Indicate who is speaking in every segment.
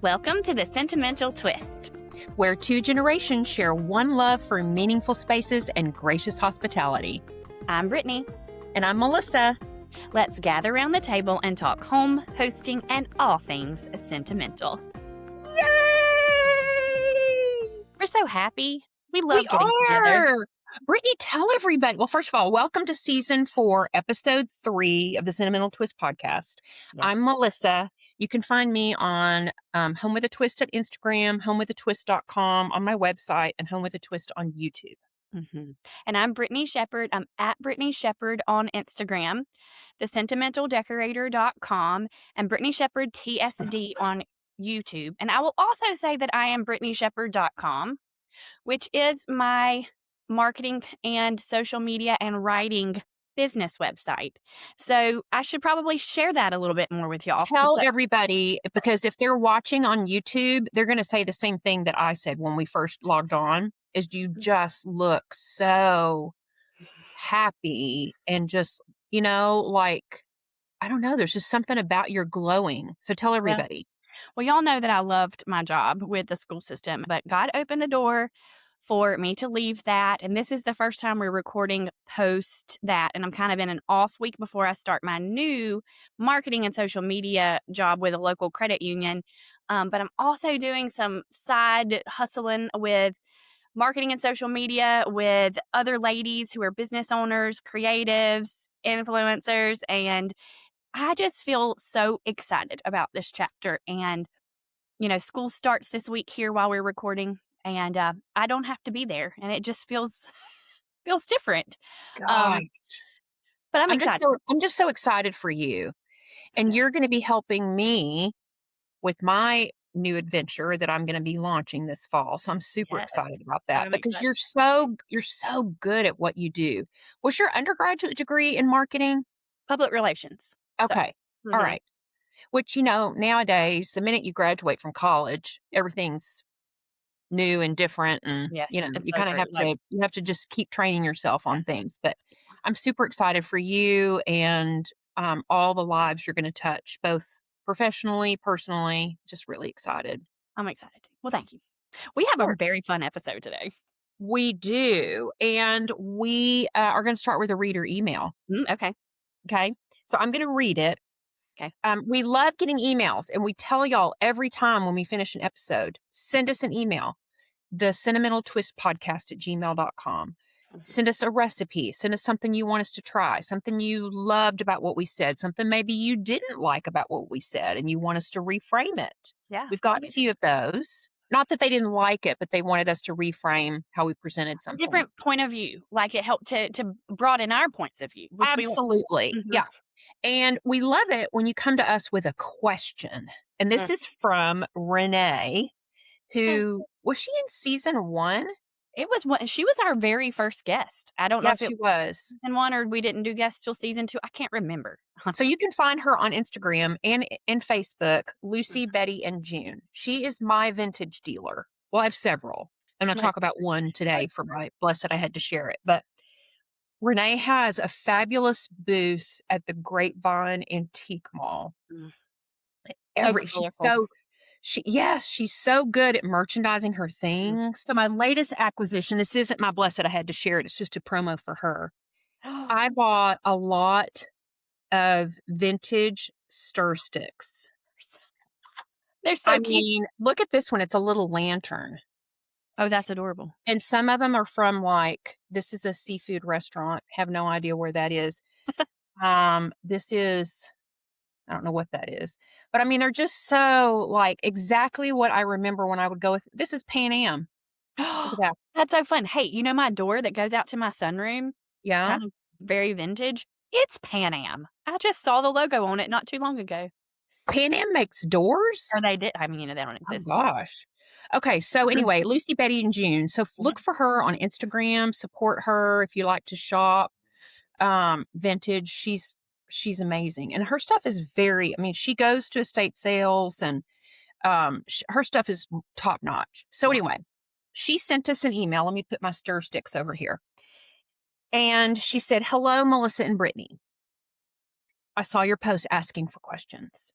Speaker 1: Welcome to the Sentimental Twist,
Speaker 2: where two generations share one love for meaningful spaces and gracious hospitality.
Speaker 1: I'm Brittany.
Speaker 2: And I'm Melissa.
Speaker 1: Let's gather around the table and talk home, hosting, and all things sentimental.
Speaker 2: Yay!
Speaker 1: We're so happy. We love getting together.
Speaker 2: Brittany, tell everybody. Well, first of all, welcome to season 4, episode 3 of the Sentimental Twist podcast. Yes. I'm Melissa. You can find me on Home with a Twist at Instagram, homewithatwist.com on my website, and Home with a Twist on YouTube.
Speaker 1: Mm-hmm. And I'm Brittany Shepard. I'm at Brittany Shepard on Instagram, thesentimentaldecorator.com, and Brittany Shepard TSD on YouTube. And I will also say that I am BrittanyShepard.com, which is my marketing and social media and writing business website. So I should probably share that a little bit more with y'all.
Speaker 2: Tell everybody, because if they're watching on YouTube, they're going to say the same thing that I said when we first logged on, is you just look so happy and just, like, I don't know, there's just something about your glowing. So tell everybody.
Speaker 1: Well, y'all know that I loved my job with the school system, but God opened a door for me to leave that. And this is the first time we're recording post that. And I'm kind of in an off week before I start my new marketing and social media job with a local credit union. But I'm also doing some side hustling with marketing and social media with other ladies who are business owners, creatives, influencers. And I just feel so excited about this chapter. And, school starts this week here while we're recording. And I don't have to be there, and it just feels different. But I'm excited.
Speaker 2: I'm just so excited for you, and you're going to be helping me with my new adventure that I'm going to be launching this fall. So I'm super excited about that because you're so good at what you do. What's your undergraduate degree in marketing?
Speaker 1: Public relations.
Speaker 2: Okay, All right. Which nowadays, the minute you graduate from college, everything's new and different, and you kind of have to just keep training yourself on things. But I'm super excited for you and all the lives you're going to touch, both professionally, personally. Just really excited.
Speaker 1: I'm excited too. Well, thank you. We have a very fun episode today.
Speaker 2: We do, and we are going to start with a reader email.
Speaker 1: Okay.
Speaker 2: So I'm going to read it.
Speaker 1: Okay.
Speaker 2: We love getting emails, and we tell y'all every time when we finish an episode, send us an email, the sentimentaltwistpodcast@gmail.com. Send us a recipe. Send us something you want us to try, something you loved about what we said, something maybe you didn't like about what we said, and you want us to reframe it.
Speaker 1: Yeah.
Speaker 2: We've got a few of those. Not that they didn't like it, but they wanted us to reframe how we presented something.
Speaker 1: Different point of view. Like it helped to broaden our points of view.
Speaker 2: Absolutely. Yeah. And we love it when you come to us with a question. And this is from Renee, who, was she in season 1?
Speaker 1: She was our very first guest. I don't know if
Speaker 2: she was
Speaker 1: season 1 or we didn't do guests till season 2. I can't remember.
Speaker 2: So you can find her on Instagram and Facebook, Lucy, Betty, and June. She is my vintage dealer. Well, I have several. I'm going to talk about one today for my blessed I had to share it. But Renee has a fabulous booth at the Grapevine Antique Mall. She's so good at merchandising her things. So my latest acquisition, this isn't my blessed I had to share it. It's just a promo for her. I bought a lot of vintage stir sticks.
Speaker 1: They're so cute.
Speaker 2: Look at this one. It's a little lantern.
Speaker 1: Oh, that's adorable.
Speaker 2: And some of them are from this is a seafood restaurant. Have no idea where that is. This is, I don't know what that is. But they're just so exactly what I remember when I would go with, this is Pan Am.
Speaker 1: That's so fun. Hey, my door that goes out to my sunroom?
Speaker 2: Yeah.
Speaker 1: It's kind of very vintage. It's Pan Am. I just saw the logo on it not too long ago.
Speaker 2: Pan Am makes doors?
Speaker 1: Or they did. They don't exist.
Speaker 2: Oh, gosh. Okay. So anyway, Lucy, Betty, and June. So look for her on Instagram. Support her if you like to shop vintage. She's amazing. And her stuff is she goes to estate sales and her stuff is top notch. So anyway, she sent us an email. Let me put my stir sticks over here. And she said, "Hello, Melissa and Brittany. I saw your post asking for questions.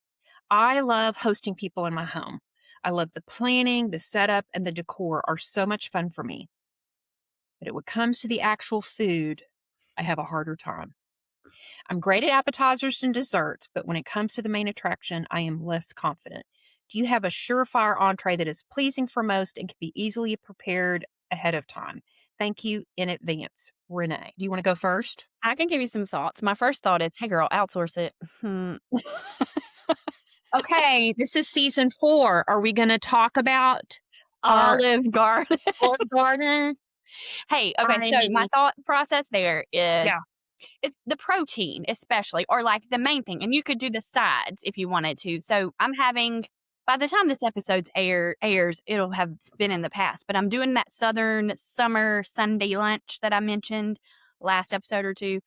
Speaker 2: I love hosting people in my home. I love the planning, the setup, and the decor are so much fun for me. But when it comes to the actual food, I have a harder time. I'm great at appetizers and desserts, but when it comes to the main attraction, I am less confident. Do you have a surefire entree that is pleasing for most and can be easily prepared ahead of time? Thank you in advance, Renee. Do you want to go first?
Speaker 1: I can give you some thoughts. My first thought is, hey, girl, outsource it.
Speaker 2: Okay, this is season 4. Are we going to talk about our
Speaker 1: Olive Garden.
Speaker 2: Olive Garden?
Speaker 1: Hey, okay,
Speaker 2: I
Speaker 1: so my
Speaker 2: mean,
Speaker 1: thought process there is
Speaker 2: yeah.
Speaker 1: it's the protein, especially, or like the main thing. And you could do the sides if you wanted to. So I'm having, by the time this episode's airs, it'll have been in the past. But I'm doing that Southern summer Sunday lunch that I mentioned last episode or two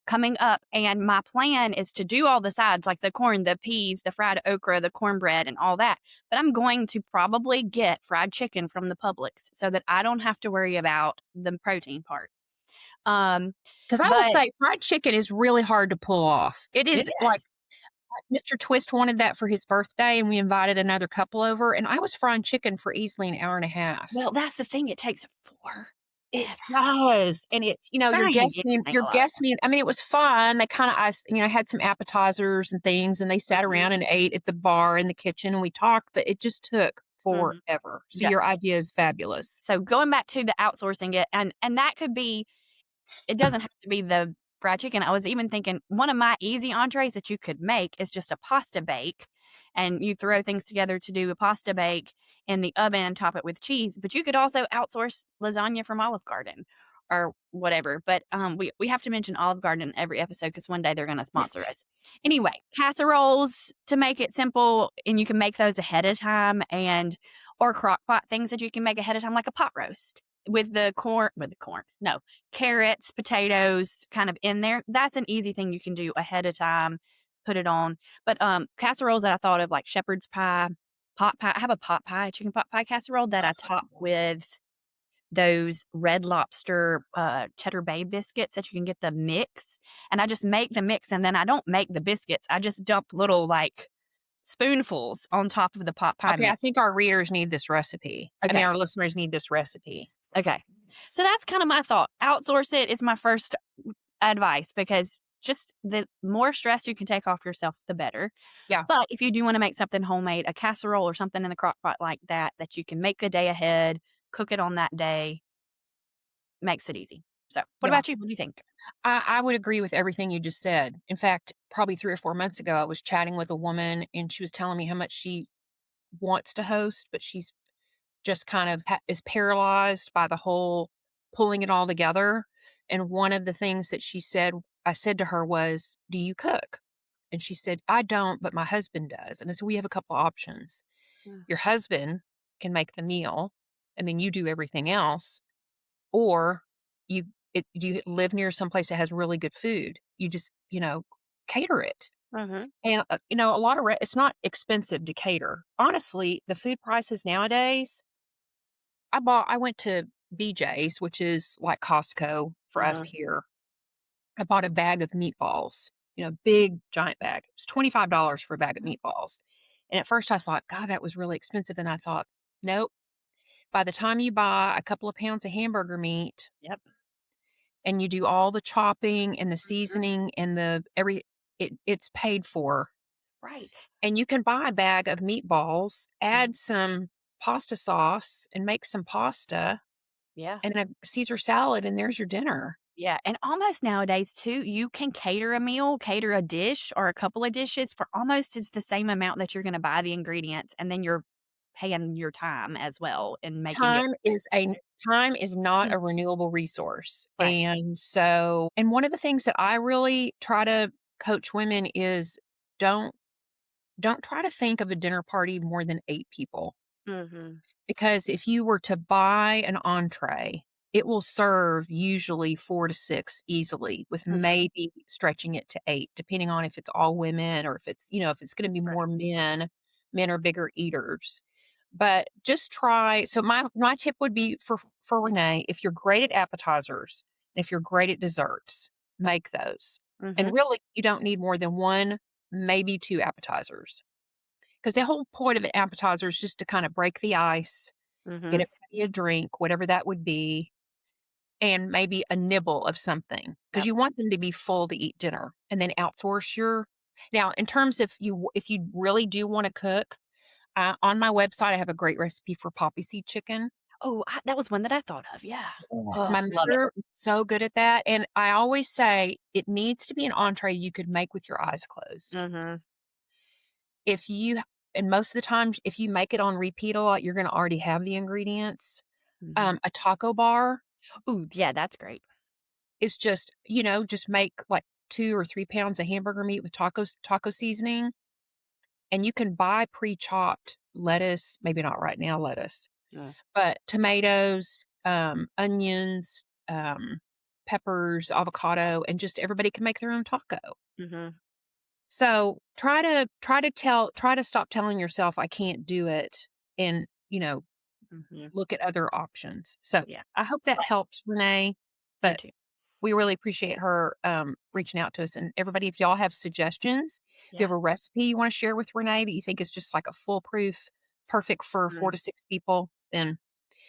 Speaker 1: coming up. And my plan is to do all the sides, like the corn, the peas, the fried okra, the cornbread, and all that. But I'm going to probably get fried chicken from the Publix so that I don't have to worry about the protein part.
Speaker 2: Because I will
Speaker 1: But
Speaker 2: say fried chicken is really hard to pull off. It
Speaker 1: it
Speaker 2: is like
Speaker 1: is.
Speaker 2: Mr. Twist wanted that for his birthday, and we invited another couple over, and I was frying chicken for easily an hour and a half.
Speaker 1: Well, that's the thing. It takes forever.
Speaker 2: It does, and it's,
Speaker 1: Trying to get
Speaker 2: your
Speaker 1: everything alive.
Speaker 2: guest meal. I mean, it was fun. They kinda had some appetizers and things, and they sat
Speaker 1: Mhm,
Speaker 2: around and ate at the bar in the kitchen, and we talked, but it just took
Speaker 1: mhm.
Speaker 2: forever. So
Speaker 1: Yeah.
Speaker 2: your idea is fabulous.
Speaker 1: So going back to the outsourcing it, and that could be, it doesn't have to be the fried chicken. I was even thinking one of my easy entrees that you could make is just a pasta bake, and you throw things together to do a pasta bake in the oven and top it with cheese. But you could also outsource lasagna from Olive Garden or whatever. But we have to mention Olive Garden in every episode because one day they're going to sponsor us. Anyway, casseroles to make it simple, and you can make those ahead of time, and or crock pot things that you can make ahead of time, like a pot roast with the corn. No, carrots, potatoes kind of in there. That's an easy thing you can do ahead of time, put it on. But casseroles that I thought of, like shepherd's pie, pot pie. I have a pot pie, chicken pot pie casserole that I top with those Red Lobster Cheddar Bay biscuits that you can get the mix. And I just make the mix, and then I don't make the biscuits. I just dump little like spoonfuls on top of the pot pie
Speaker 2: Okay, I
Speaker 1: mix.
Speaker 2: think our readers need this recipe. I mean,
Speaker 1: Okay.
Speaker 2: our listeners need this recipe.
Speaker 1: Okay. So that's kind of my thought. Outsource it is my first advice, because just the more stress you can take off yourself, the better.
Speaker 2: Yeah.
Speaker 1: But if you do want to make something homemade, a casserole or something in the crock pot like that, that you can make a day ahead, cook it on that day, makes it easy. So what
Speaker 2: Yeah.
Speaker 1: about you? What do you think?
Speaker 2: I would agree with everything you just said. In fact, probably 3 or 4 months ago, I was chatting with a woman and she was telling me how much she wants to host, but she's just kind of is paralyzed by the whole pulling it all together. And one of the things that I said to her was, "Do you cook?" And she said, "I don't, but my husband does." And I said, "We have a couple options.
Speaker 1: Mm.
Speaker 2: Your husband can make the meal and then you do everything else, or you do you live near someplace that has really good food? You just, cater it."
Speaker 1: Mhm.
Speaker 2: And, a lot of it's not expensive to cater. Honestly, the food prices nowadays, I went to BJ's, which is like Costco for us
Speaker 1: Mhm.
Speaker 2: here. I bought a bag of meatballs, big giant bag. It was $25 for a bag of meatballs. And at first I thought, God, that was really expensive. And I thought, nope. By the time you buy a couple of pounds of hamburger meat
Speaker 1: Yep.
Speaker 2: and you do all the chopping and the
Speaker 1: Mhm.
Speaker 2: seasoning and it's paid for.
Speaker 1: Right.
Speaker 2: And you can buy a bag of meatballs,
Speaker 1: Mhm.
Speaker 2: add some pasta sauce and make some pasta
Speaker 1: Yeah.
Speaker 2: and a Caesar salad, and there's your dinner.
Speaker 1: Yeah, and almost nowadays too, you can cater a meal, cater a dish or a couple of dishes for almost is the same amount that you're gonna buy the ingredients, and then you're paying your time as well in making it.
Speaker 2: Time is not
Speaker 1: Mhm.
Speaker 2: a renewable resource.
Speaker 1: Right.
Speaker 2: And one of the things that I really try to coach women is don't don't try to think of a dinner party more than 8 people.
Speaker 1: Mhm.
Speaker 2: Because if you were to buy an entree, it will serve usually 4 to 6 easily, with
Speaker 1: Mhm.
Speaker 2: maybe stretching it to 8, depending on if it's all women or if it's gonna be
Speaker 1: Right.
Speaker 2: more men. Men are bigger eaters. But just try, so my tip would be for Renee, if you're great at appetizers, if you're great at desserts, make those. And really, you don't need more than 1, maybe 2 appetizers. Because the whole point of an appetizer is just to kinda break the ice, get
Speaker 1: Mhm.
Speaker 2: everybody a drink, whatever that would be, and maybe a nibble of something. Because
Speaker 1: Yep.
Speaker 2: you want them to be full to eat dinner, and then outsource your now, in terms if you really do wanna cook, on my website, I have a great recipe for poppy seed chicken.
Speaker 1: Oh, that was one that I thought of, yeah.
Speaker 2: Yes,
Speaker 1: Oh,
Speaker 2: my
Speaker 1: love it.
Speaker 2: mother was so good at that, and I always say it needs to be an entree you could make with your eyes closed.
Speaker 1: Mhm.
Speaker 2: If you and most of the times, if you make it on repeat a lot, you're gonna already have the ingredients.
Speaker 1: Mhm.
Speaker 2: A taco bar
Speaker 1: Ooh, yeah, that's great.
Speaker 2: is just, just make, like, 2 or 3 pounds of hamburger meat with taco seasoning, and you can buy pre-chopped lettuce, maybe not right now lettuce,
Speaker 1: Mm.
Speaker 2: but tomatoes, onions, peppers, avocado, and just everybody can make their own taco.
Speaker 1: Mhm.
Speaker 2: So try to stop telling yourself I can't do it and,
Speaker 1: Mhm.
Speaker 2: look at other options. So
Speaker 1: Yeah.
Speaker 2: I hope that
Speaker 1: Right.
Speaker 2: helps, Renee.
Speaker 1: Me
Speaker 2: But
Speaker 1: too.
Speaker 2: we really appreciate her reaching out to us. And everybody, if y'all have suggestions, if you have
Speaker 1: Yeah.
Speaker 2: a recipe you want to share with Renee that you think is just like a foolproof, perfect for 4 to 6 people, then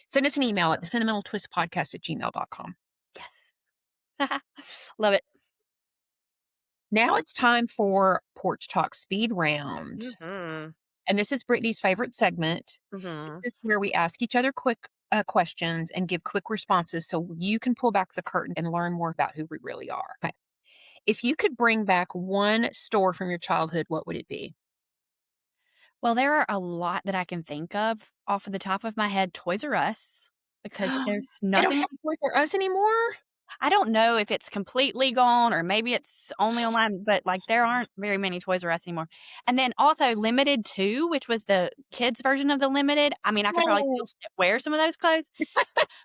Speaker 2: send us an email at the sentimentaltwistpodcast@gmail.com.
Speaker 1: Yes. Love it.
Speaker 2: Now it's time for Porch Talk Speed Round.
Speaker 1: Mhm.
Speaker 2: And this is Brittany's favorite segment. This
Speaker 1: Mhm.
Speaker 2: is where we ask each other quick questions and give quick responses so you can pull back the curtain and learn more about who we really are. Okay. If you could bring back one store from your childhood, what would it be?
Speaker 1: Well, there are a lot that I can think of off of the top of my head. Toys R Us, because there's
Speaker 2: They don't
Speaker 1: nothing.
Speaker 2: have Toys R Us anymore?
Speaker 1: I don't know if it's completely gone or maybe it's only online, but, like, there aren't very many Toys R Us anymore. And then also Limited Too, which was the kids' version of the Limited. I mean, I could probably still
Speaker 2: Yes.
Speaker 1: wear some of those clothes,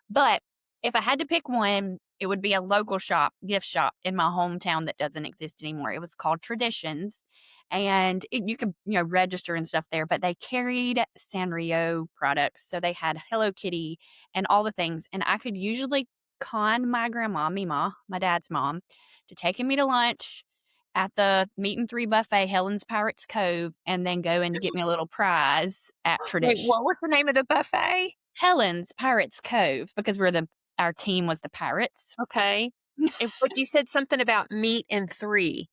Speaker 1: but if I had to pick one, it would be a local shop, gift shop in my hometown that doesn't exist anymore. It was called Traditions, and you could, register and stuff there, but they carried Sanrio products. So they had Hello Kitty and all the things, and I could usually con my grandma, Mima, my dad's mom, to taking me to lunch at the Meat and Three buffet, Helen's Pirates Cove, and then go in to get me a little prize at
Speaker 2: Wait,
Speaker 1: Tradition.
Speaker 2: what was the name of the buffet?
Speaker 1: Helen's Pirates Cove, because our team was the pirates.
Speaker 2: Okay. But you said something about meat and 3.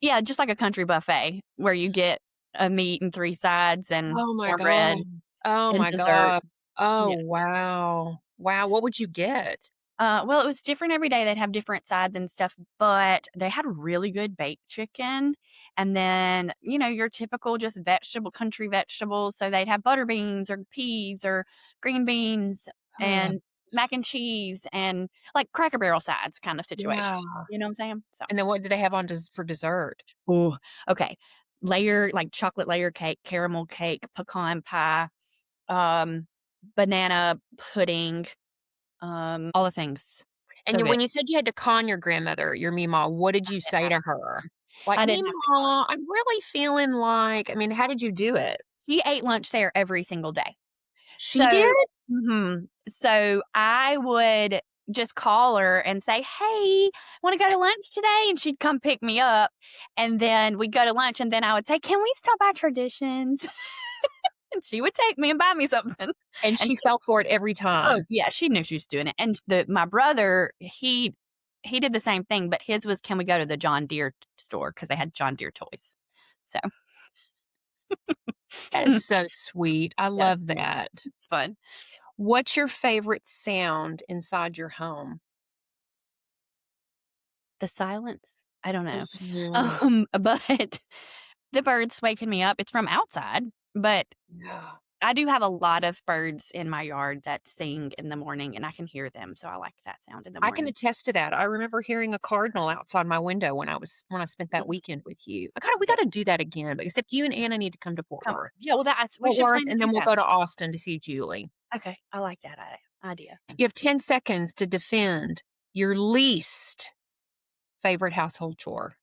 Speaker 1: Yeah, just like a country buffet where you get a meat and 3 sides and
Speaker 2: Oh my god.
Speaker 1: cornbread
Speaker 2: Oh
Speaker 1: and
Speaker 2: my
Speaker 1: dessert.
Speaker 2: god. Oh,
Speaker 1: Yeah.
Speaker 2: wow. Wow, what would you get?
Speaker 1: Well, it was different every day. They'd have different sides and stuff, but they had really good baked chicken. And then, your typical just country vegetables. So they'd have butter beans or peas or green beans
Speaker 2: Oh,
Speaker 1: and mac and cheese and like Cracker Barrel sides kind of situation.
Speaker 2: yeah.
Speaker 1: You know what I'm saying? So,
Speaker 2: And then what do they have on for dessert?
Speaker 1: ooh, okay. Like chocolate layer cake, caramel cake, pecan pie, um, banana pudding, all the things.
Speaker 2: And
Speaker 1: So good.
Speaker 2: when you said you had to con your grandmother, your Meemaw, what did you say to her? Like,
Speaker 1: I didn't have to con.
Speaker 2: "Meemaw, I'm really feeling like," I mean, how did you do it?
Speaker 1: She ate lunch there every single day.
Speaker 2: She
Speaker 1: So
Speaker 2: did?
Speaker 1: so I would just call her and say, "Hey, wanna go to lunch today?" And she'd come pick me up, and then we'd go to lunch, and then I would say, "Can we stop by Traditions?" And she would take me and buy me something.
Speaker 2: And
Speaker 1: And
Speaker 2: she fell for it every
Speaker 1: oh,
Speaker 2: time.
Speaker 1: yeah, she knew she was doing it. And my brother, he did the same thing, but his was, "Can we go to the John Deere store?" Because they had John Deere toys. So,
Speaker 2: That is so sweet. I
Speaker 1: yeah,
Speaker 2: love that.
Speaker 1: it's fun.
Speaker 2: What's your favorite sound inside your home?
Speaker 1: The silence? I don't know.
Speaker 2: Mhm.
Speaker 1: But the birds waking me up, it's from outside, but
Speaker 2: Yeah.
Speaker 1: I do have a lot of birds in my yard that sing in the morning, and I can hear them, so I like that sound in the
Speaker 2: I can
Speaker 1: morning.
Speaker 2: attest to that. I remember hearing a cardinal outside my window when I spent that weekend with you. We
Speaker 1: Yeah.
Speaker 2: gotta do that again, but except you and Anna need to come to Fort
Speaker 1: Come
Speaker 2: Worth.
Speaker 1: yeah, well, we
Speaker 2: Fort
Speaker 1: should
Speaker 2: Worth,
Speaker 1: plan to
Speaker 2: and
Speaker 1: do
Speaker 2: then we'll
Speaker 1: that.
Speaker 2: go to Austin to see Julie.
Speaker 1: Okay, I like that idea.
Speaker 2: You have 10 seconds to defend your least favorite household chore.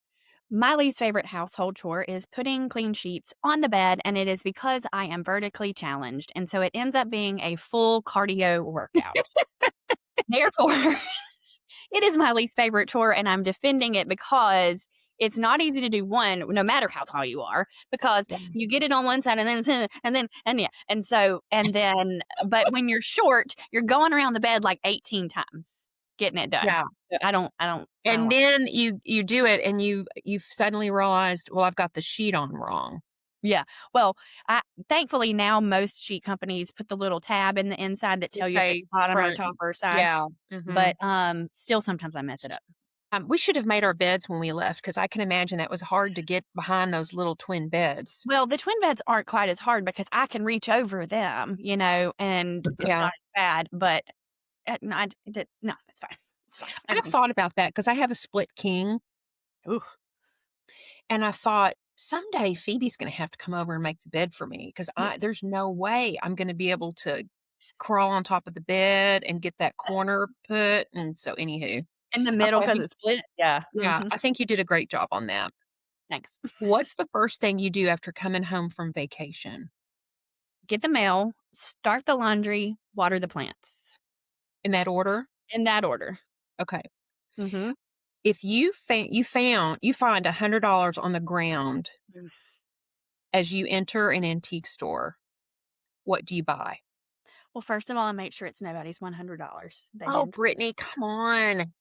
Speaker 1: My least favorite household chore is putting clean sheets on the bed, and it is because I am vertically challenged, and so it ends up being a full cardio workout. Therefore, it is my least favorite chore, and I'm defending it because it's not easy to do one, no matter how tall you are, because
Speaker 2: Yeah.
Speaker 1: you get it on one side and then, but when you're short, you're going around the bed like 18 times getting it done.
Speaker 2: Yeah.
Speaker 1: So I don't
Speaker 2: And
Speaker 1: like.
Speaker 2: then you do it and you've suddenly realized, well, I've got the sheet on wrong.
Speaker 1: Yeah. Well, I thankfully now most sheet companies put the little tab in the inside that
Speaker 2: You
Speaker 1: tell you if it's
Speaker 2: say
Speaker 1: bottom or
Speaker 2: front.
Speaker 1: top or side.
Speaker 2: Yeah.
Speaker 1: But still sometimes I mess it up.
Speaker 2: We should have made our beds when we left because I can imagine that was hard to get behind those little twin beds.
Speaker 1: Well, the twin beds aren't quite as hard because I can reach over them, and it's
Speaker 2: Yeah.
Speaker 1: not as bad. But no, no, it's fine. It's fine.
Speaker 2: I
Speaker 1: Everything's
Speaker 2: thought about that because I have a split king,
Speaker 1: fine. Ooh,
Speaker 2: and I thought someday Phoebe's going to have to come over and make the bed for me because
Speaker 1: yes.
Speaker 2: there's no way I'm going to be able to crawl on top of the bed and get that corner put. And so, anywho,
Speaker 1: In the middle
Speaker 2: I
Speaker 1: because
Speaker 2: think,
Speaker 1: it's split. Yeah.
Speaker 2: yeah, I think you did a great job on that.
Speaker 1: Thanks.
Speaker 2: What's the first thing you do after coming home from vacation?
Speaker 1: Get the mail, start the laundry, water the plants
Speaker 2: In that order?
Speaker 1: in that order.
Speaker 2: Okay.
Speaker 1: Mm-hmm.
Speaker 2: If you find $100 on the ground as you enter an antique store, what do you buy?
Speaker 1: Well, first of all, I make sure it's nobody's $100. They
Speaker 2: Oh,
Speaker 1: didn't.
Speaker 2: Brittany, come on.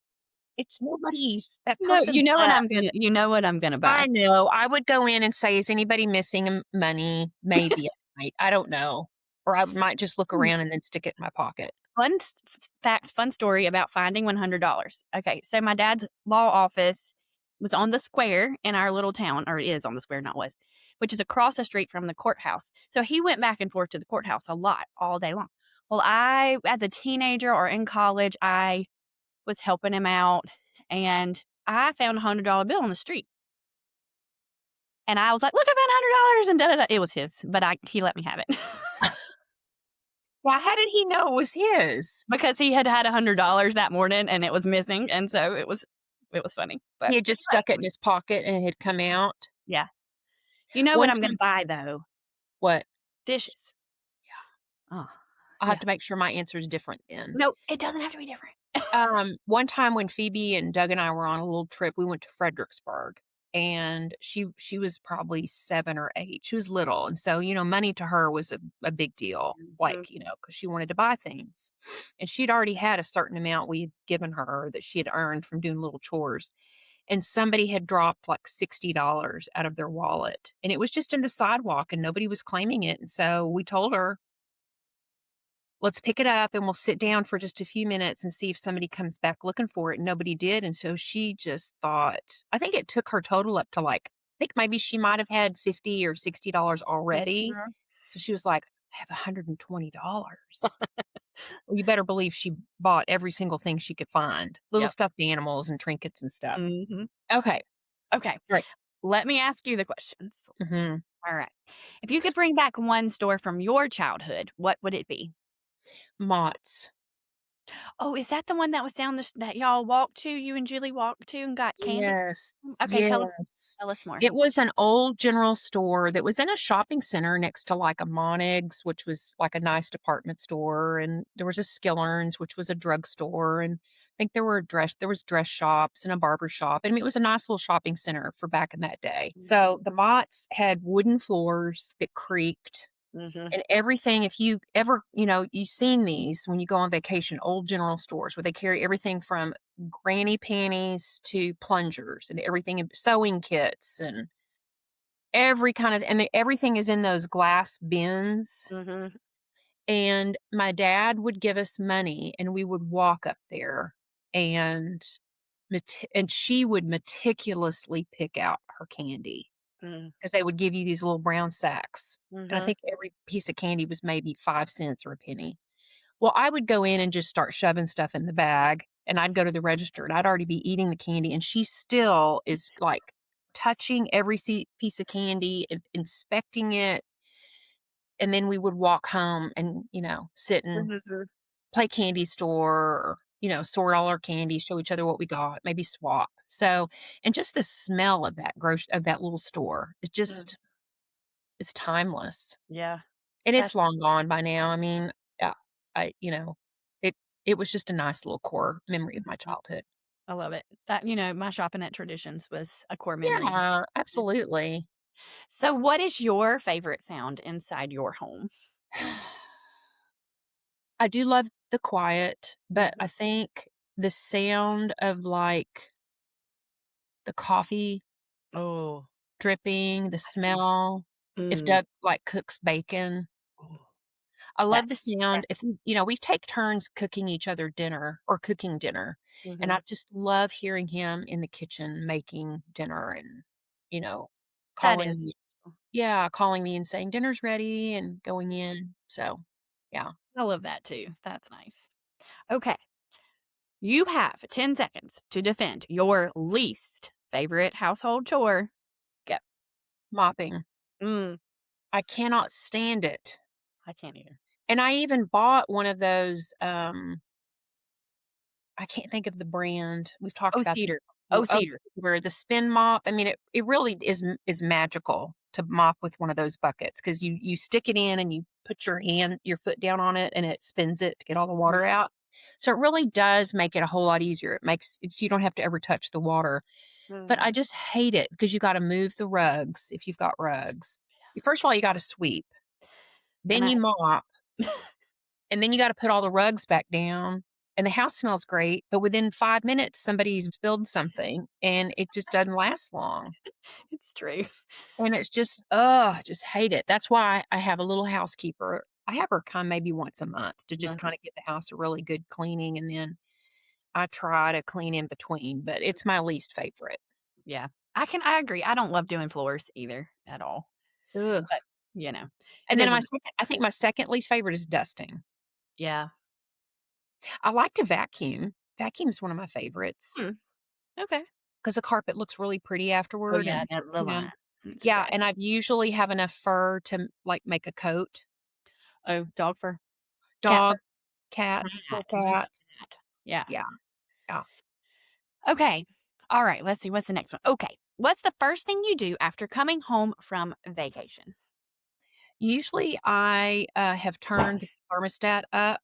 Speaker 2: It's nobody's. That
Speaker 1: No,
Speaker 2: person left.
Speaker 1: you know what I'm gonna buy.
Speaker 2: I know. I would go in and say, "Is anybody missing money?" Maybe I might. I don't know. Or I might just look
Speaker 1: Hmm.
Speaker 2: around and then stick it in my pocket.
Speaker 1: Fun story about finding $100. Okay, so my dad's law office was on the square in our little town, or is on the square, not was, which is across the street from the courthouse. So he went back and forth to the courthouse a lot, all day long. Well, as a teenager or in college, I was helping him out, and I found a $100 bill on the street. And I was like, "Look, I found $100," and da da da. It was his, but he let me have it.
Speaker 2: Well, how did he know it was his?
Speaker 1: Because he had had $100 that morning and it was missing, and so it was funny, but
Speaker 2: He had just stuck it in his pocket and it had come out.
Speaker 1: yeah. You know what
Speaker 2: One
Speaker 1: I'm gonna
Speaker 2: time,
Speaker 1: buy, though?
Speaker 2: what?
Speaker 1: Dishes. Oh,
Speaker 2: I'll have
Speaker 1: yeah.
Speaker 2: to make sure my answer is different then.
Speaker 1: No, it doesn't have to be different.
Speaker 2: One time when Phoebe and Doug and I were on a little trip, we went to Fredericksburg, and she was probably 7 or 8. She was little, and so, money to her was a big deal,
Speaker 1: Mhm.
Speaker 2: like, because she wanted to buy things. And she'd already had a certain amount we'd given her that she had earned from doing little chores, and somebody had dropped, like, $60 out of their wallet, and it was just in the sidewalk, and nobody was claiming it, and so we told her, let's pick it up and we'll sit down for just a few minutes and see if somebody comes back looking for it. And nobody did. And so she just thought, I think it took her total up to like, I think maybe she might have had $50 or $60 already.
Speaker 1: Mhm.
Speaker 2: So she was like, I have $120. Well, you better believe she bought every single thing she could find, little
Speaker 1: Yep.
Speaker 2: stuffed animals and trinkets and stuff.
Speaker 1: Mhm.
Speaker 2: Okay.
Speaker 1: Okay,
Speaker 2: Right.
Speaker 1: let me ask you the questions.
Speaker 2: Hmm.
Speaker 1: Alright. If you could bring back one store from your childhood, what would it be?
Speaker 2: Mott's.
Speaker 1: Oh, is that the one that was down that y'all walked to, you and Julie walked to and got candy?
Speaker 2: Yes.
Speaker 1: Okay,
Speaker 2: Yes.
Speaker 1: tell us more.
Speaker 2: It was an old general store that was in a shopping center next to like a Monig's, which was like a nice department store, and there was a Skiller's, which was a drugstore, and I think there was dress shops and a barber shop. I mean, it was a nice little shopping center for back in that day. So the Mott's had wooden floors that creaked.
Speaker 1: Mhm.
Speaker 2: And everything, if you ever, you've seen these when you go on vacation, old general stores where they carry everything from granny panties to plungers and everything, sewing kits and every kind of, and everything is in those glass bins.
Speaker 1: Mhm.
Speaker 2: And my dad would give us money and we would walk up there and, and she would meticulously pick out her candy
Speaker 1: Mm.
Speaker 2: because they would give you these little brown sacks. And I
Speaker 1: Mhm.
Speaker 2: think every piece of candy was maybe 5 cents or a penny. Well, I would go in and just start shoving stuff in the bag, and I'd go to the register, and I'd already be eating the candy, and she still is, like, touching every piece of candy, inspecting it, and then we would walk home and, sit and
Speaker 1: Mhm.
Speaker 2: play candy store or, sort all our candy, show each other what we got, maybe swap. So, and just the smell of that little store, it
Speaker 1: Mm.
Speaker 2: just is timeless.
Speaker 1: Yeah.
Speaker 2: And it's
Speaker 1: That's
Speaker 2: long gone by now. I mean, it it was just a nice little core memory of my childhood.
Speaker 1: I love it. That, my shopping at Traditions was a core memory.
Speaker 2: Yeah, absolutely.
Speaker 1: So, what is your favorite sound inside your home?
Speaker 2: I do love the quiet, but
Speaker 1: Mhm.
Speaker 2: I think the sound of, like, the coffee
Speaker 1: Oh,
Speaker 2: dripping, the
Speaker 1: I can
Speaker 2: smell, if
Speaker 1: mm,
Speaker 2: Doug, like, cooks bacon.
Speaker 1: oh,
Speaker 2: I
Speaker 1: that
Speaker 2: love the
Speaker 1: that
Speaker 2: sound if we take turns cooking each other dinner or cooking dinner, and I
Speaker 1: mhm.
Speaker 2: just love hearing him in the kitchen making dinner and, you know,
Speaker 1: That
Speaker 2: calling
Speaker 1: is
Speaker 2: me yeah, calling me and saying, "Dinner's ready," and going in, so, yeah.
Speaker 1: I love that too. That's nice. Okay. You have 10 seconds to defend your least favorite household chore. Go.
Speaker 2: Mopping.
Speaker 1: Mm,
Speaker 2: I cannot stand it,
Speaker 1: I can't either.
Speaker 2: and I even bought one of those, I can't think of the brand. We've talked
Speaker 1: Oh,
Speaker 2: about this
Speaker 1: cedar. Oh,
Speaker 2: before. Oh,
Speaker 1: cedar.
Speaker 2: where the spin mop. I mean, it really is magical to mop with one of those buckets because you stick it in and you put your foot down on it and it spins it to get all the
Speaker 1: Mhm,
Speaker 2: water out. So it really does make it a whole lot easier. It makes it so you don't have to ever touch the water. But I
Speaker 1: mhm.
Speaker 2: just hate it because you got to move the rugs if you've got rugs. First of all, you got to sweep,
Speaker 1: And
Speaker 2: then
Speaker 1: I
Speaker 2: you mop, and then you gotta put all the rugs back down, and the house smells great, but within 5 minutes, somebody's spilled something, and it just doesn't last long.
Speaker 1: it's true.
Speaker 2: And it's just ugh, I just hate it. That's why I have a little housekeeper. I have her come maybe once a month to just
Speaker 1: Mhm.
Speaker 2: kinda get the house a really good cleaning, and then I try to clean in between, but it's my least favorite.
Speaker 1: Yeah. I agree. I don't love doing floors either at all,
Speaker 2: Ugh.
Speaker 1: but,
Speaker 2: And
Speaker 1: it
Speaker 2: then
Speaker 1: is a
Speaker 2: I think my second least favorite is dusting.
Speaker 1: yeah.
Speaker 2: I like to vacuum. Vacuum's one of my favorites
Speaker 1: Hmm, okay.
Speaker 2: because the carpet looks really pretty
Speaker 1: Oh,
Speaker 2: afterward
Speaker 1: yeah,
Speaker 2: and,
Speaker 1: the
Speaker 2: you know
Speaker 1: lines and
Speaker 2: yeah,
Speaker 1: spread.
Speaker 2: and I've usually have enough fur to, like, make a coat.
Speaker 1: Oh, dog fur? Cat fur?
Speaker 2: Dog, cats,
Speaker 1: Cat.
Speaker 2: 4
Speaker 1: Mostly
Speaker 2: cats.
Speaker 1: cat. Yeah.
Speaker 2: Yeah, yeah.
Speaker 1: Okay. All right, let's see, what's the next one? Okay. What's the first thing you do after coming home from vacation?
Speaker 2: Usually, I, have turned the thermostat up,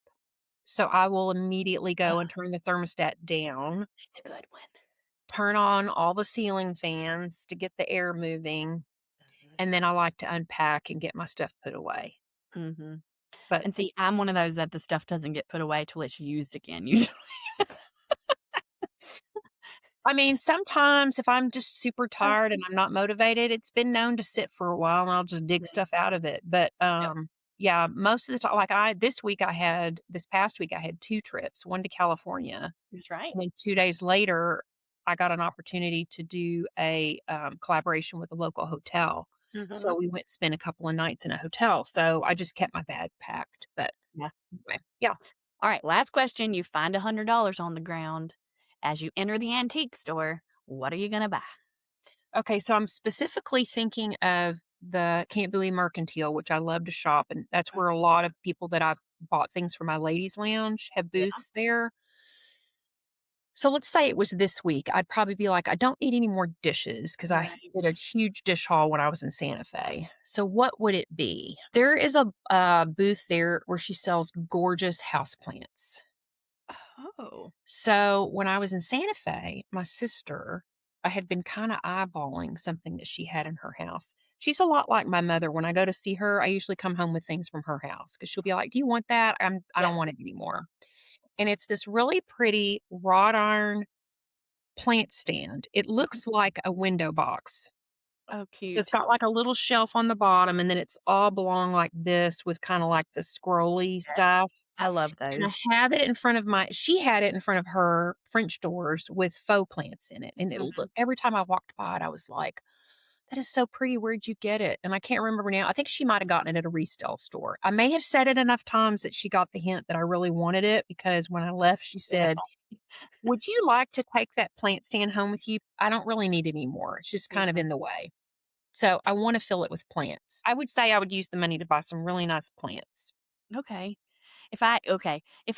Speaker 2: so I will immediately go and turn the thermostat down,
Speaker 1: It's a good one.
Speaker 2: turn on all the ceiling fans to get the air moving, and then I like to unpack and get my stuff put away.
Speaker 1: Mhm.
Speaker 2: But
Speaker 1: And see, I'm one of those that the stuff doesn't get put away till it's used again, usually.
Speaker 2: I mean, sometimes if I'm just super tired and I'm not motivated, it's been known to sit for a while and I'll just dig
Speaker 1: Yeah.
Speaker 2: stuff out of it. But
Speaker 1: Yep.
Speaker 2: yeah, most of the time, like this past week I had 2 trips, one to California,
Speaker 1: That's right.
Speaker 2: and then 2 days later I got an opportunity to do a collaboration with a local hotel. So
Speaker 1: Mhm.
Speaker 2: we went spend a couple of nights in a hotel. So I just kept my bag packed. But
Speaker 1: Yeah.
Speaker 2: anyway, yeah.
Speaker 1: All right, last question. You find $100 on the ground. As you enter the antique store, what are you gonna buy?
Speaker 2: Okay, so I'm specifically thinking of the Camp Bowie Mercantile, which I love to shop, and that's where a lot of people that I've bought things for my ladies' lounge have
Speaker 1: Yeah.
Speaker 2: booths there. So let's say it was this week. I'd probably be like, I don't need any more dishes because I
Speaker 1: Right.
Speaker 2: did a huge dish haul when I was in Santa Fe. So what would it be? There is a booth there where she sells gorgeous houseplants.
Speaker 1: Oh.
Speaker 2: So when I was in Santa Fe, my sister, I had been kind of eyeballing something that she had in her house. She's a lot like my mother. When I go to see her, I usually come home with things from her house because she'll be like, "Do you want that? I
Speaker 1: Yeah.
Speaker 2: don't want it anymore." And it's this really pretty wrought iron plant stand. It
Speaker 1: Mhm.
Speaker 2: looks like a window box.
Speaker 1: Oh,
Speaker 2: So it's
Speaker 1: cute.
Speaker 2: got like a little shelf on the bottom, and then it's all belong like this with kind of like the scrolly
Speaker 1: Yes.
Speaker 2: stuff.
Speaker 1: I love
Speaker 2: And
Speaker 1: those.
Speaker 2: I have it in front of my she had it in front of her French doors with faux plants in it, and it
Speaker 1: Mhm.
Speaker 2: looked every time I walked by it, I was like, "That is so pretty, where'd you get it?" And I can't remember now, I think she might have gotten it at a resale store. I may have said it enough times that she got the hint that I really wanted it, because when I left, she
Speaker 1: Yeah.
Speaker 2: said, "Would you like to take that plant stand home with you? I don't really need it anymore, it's just kind of
Speaker 1: Mhm.
Speaker 2: in the way." So, I wanna fill it with plants. I would say I would use the money to buy some really nice plants.
Speaker 1: Okay. If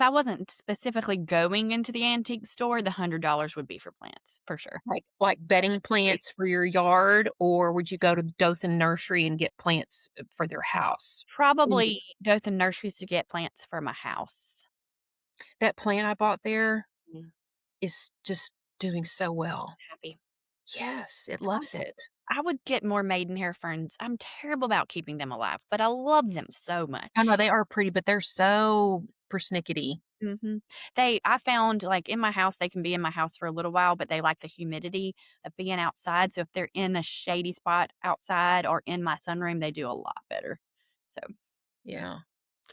Speaker 1: I wasn't specifically going into the antique store, the $100 would be for plants, for sure.
Speaker 2: Like bedding
Speaker 1: Sweet.
Speaker 2: plants for your yard, or would you go to Dothan Nursery and get plants, for their house? Indoor.
Speaker 1: Probably Dothan Nurseries to get plants for my house.
Speaker 2: That plant I bought there
Speaker 1: Mm.
Speaker 2: is just doing so well.
Speaker 1: Happy.
Speaker 2: Yes, it loves it.
Speaker 1: I would get more maidenhair ferns. I'm terrible about keeping them alive, but I love them so
Speaker 2: I know
Speaker 1: much.
Speaker 2: they are pretty, but they're so persnickety.
Speaker 1: I found like in my house, they can be in my house for a little while, but they like the humidity of being outside. So if they're in a shady spot outside or in my sunroom, they do a lot better. So,
Speaker 2: Yeah.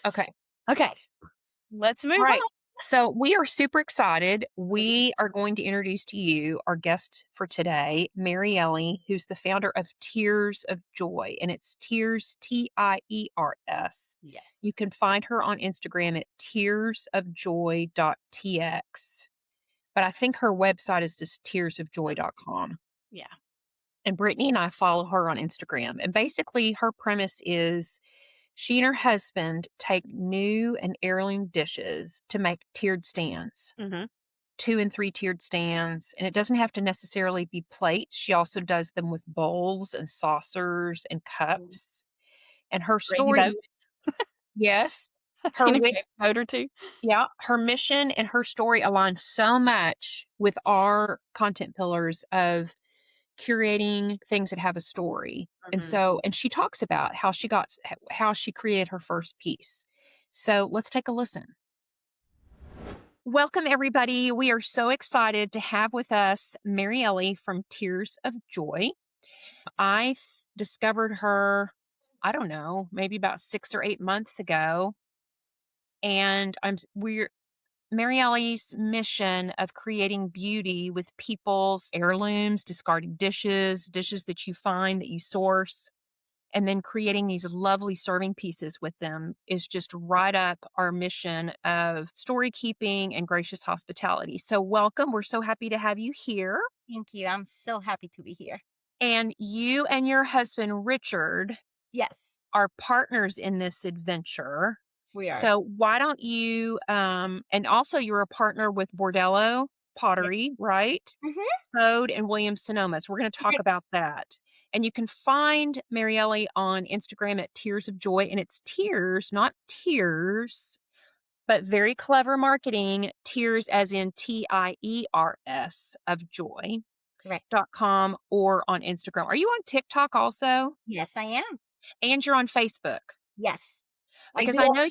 Speaker 2: Okay.
Speaker 1: okay, let's move
Speaker 2: All right.
Speaker 1: on.
Speaker 2: So we are super excited.
Speaker 1: Mhm.
Speaker 2: We are going to introduce to you our guest for today, Marieli, who's the founder of Tears of Joy, and it's Tears Tiers.
Speaker 1: Yes.
Speaker 2: You can find her on Instagram at tearsofjoy.tx. But I think her website is just tearsofjoy.com.
Speaker 1: Yeah.
Speaker 2: And Brittany and I follow her on Instagram. And basically, her premise is she and her husband take new and heirloom dishes to make tiered stands,
Speaker 1: Hmm.
Speaker 2: 2 and 3 tiered stands. And it doesn't have to necessarily be plates. She also does them with bowls and saucers and cups. And her
Speaker 1: Brittany
Speaker 2: story,
Speaker 1: boat.
Speaker 2: yes,
Speaker 1: I've
Speaker 2: her
Speaker 1: seen a
Speaker 2: wi-
Speaker 1: great boat or two.
Speaker 2: yeah, her mission and her story align so much with our content pillars of curating things that have a story. And
Speaker 1: Mhm.
Speaker 2: so, and she talks about how she created her first piece. So let's take a listen. Welcome, everybody. We are so excited to have with us Marieli from Tears of Joy. I discovered her, I don't know, maybe about 6 or 8 months ago. And we're Marieli's mission of creating beauty with people's heirlooms, discarded dishes, dishes that you find that you source, and then creating these lovely serving pieces with them is just right up our mission of story keeping and gracious hospitality. So, welcome. We're so happy to have you here.
Speaker 3: Thank you. I'm so happy to be here.
Speaker 2: And you and your husband, Richard,
Speaker 3: Yes,
Speaker 2: are partners in this adventure.
Speaker 3: we are.
Speaker 2: So why don't you and also you're a partner with Bordello
Speaker 3: Yeah.
Speaker 2: Pottery, right?
Speaker 3: Hmm.
Speaker 2: Bode and Williams Sonoma. So we're going to talk
Speaker 3: Correct.
Speaker 2: about that. And you can find Marieli on Instagram at Tears of Joy. And it's tears, not tears, but very clever marketing. Tears as in TIERS of
Speaker 3: Correct.
Speaker 2: joy.com or on Instagram. Are you on TikTok also?
Speaker 3: Yes, I am.
Speaker 2: And you're on Facebook?
Speaker 3: Yes, I
Speaker 2: Because
Speaker 3: do.
Speaker 2: I know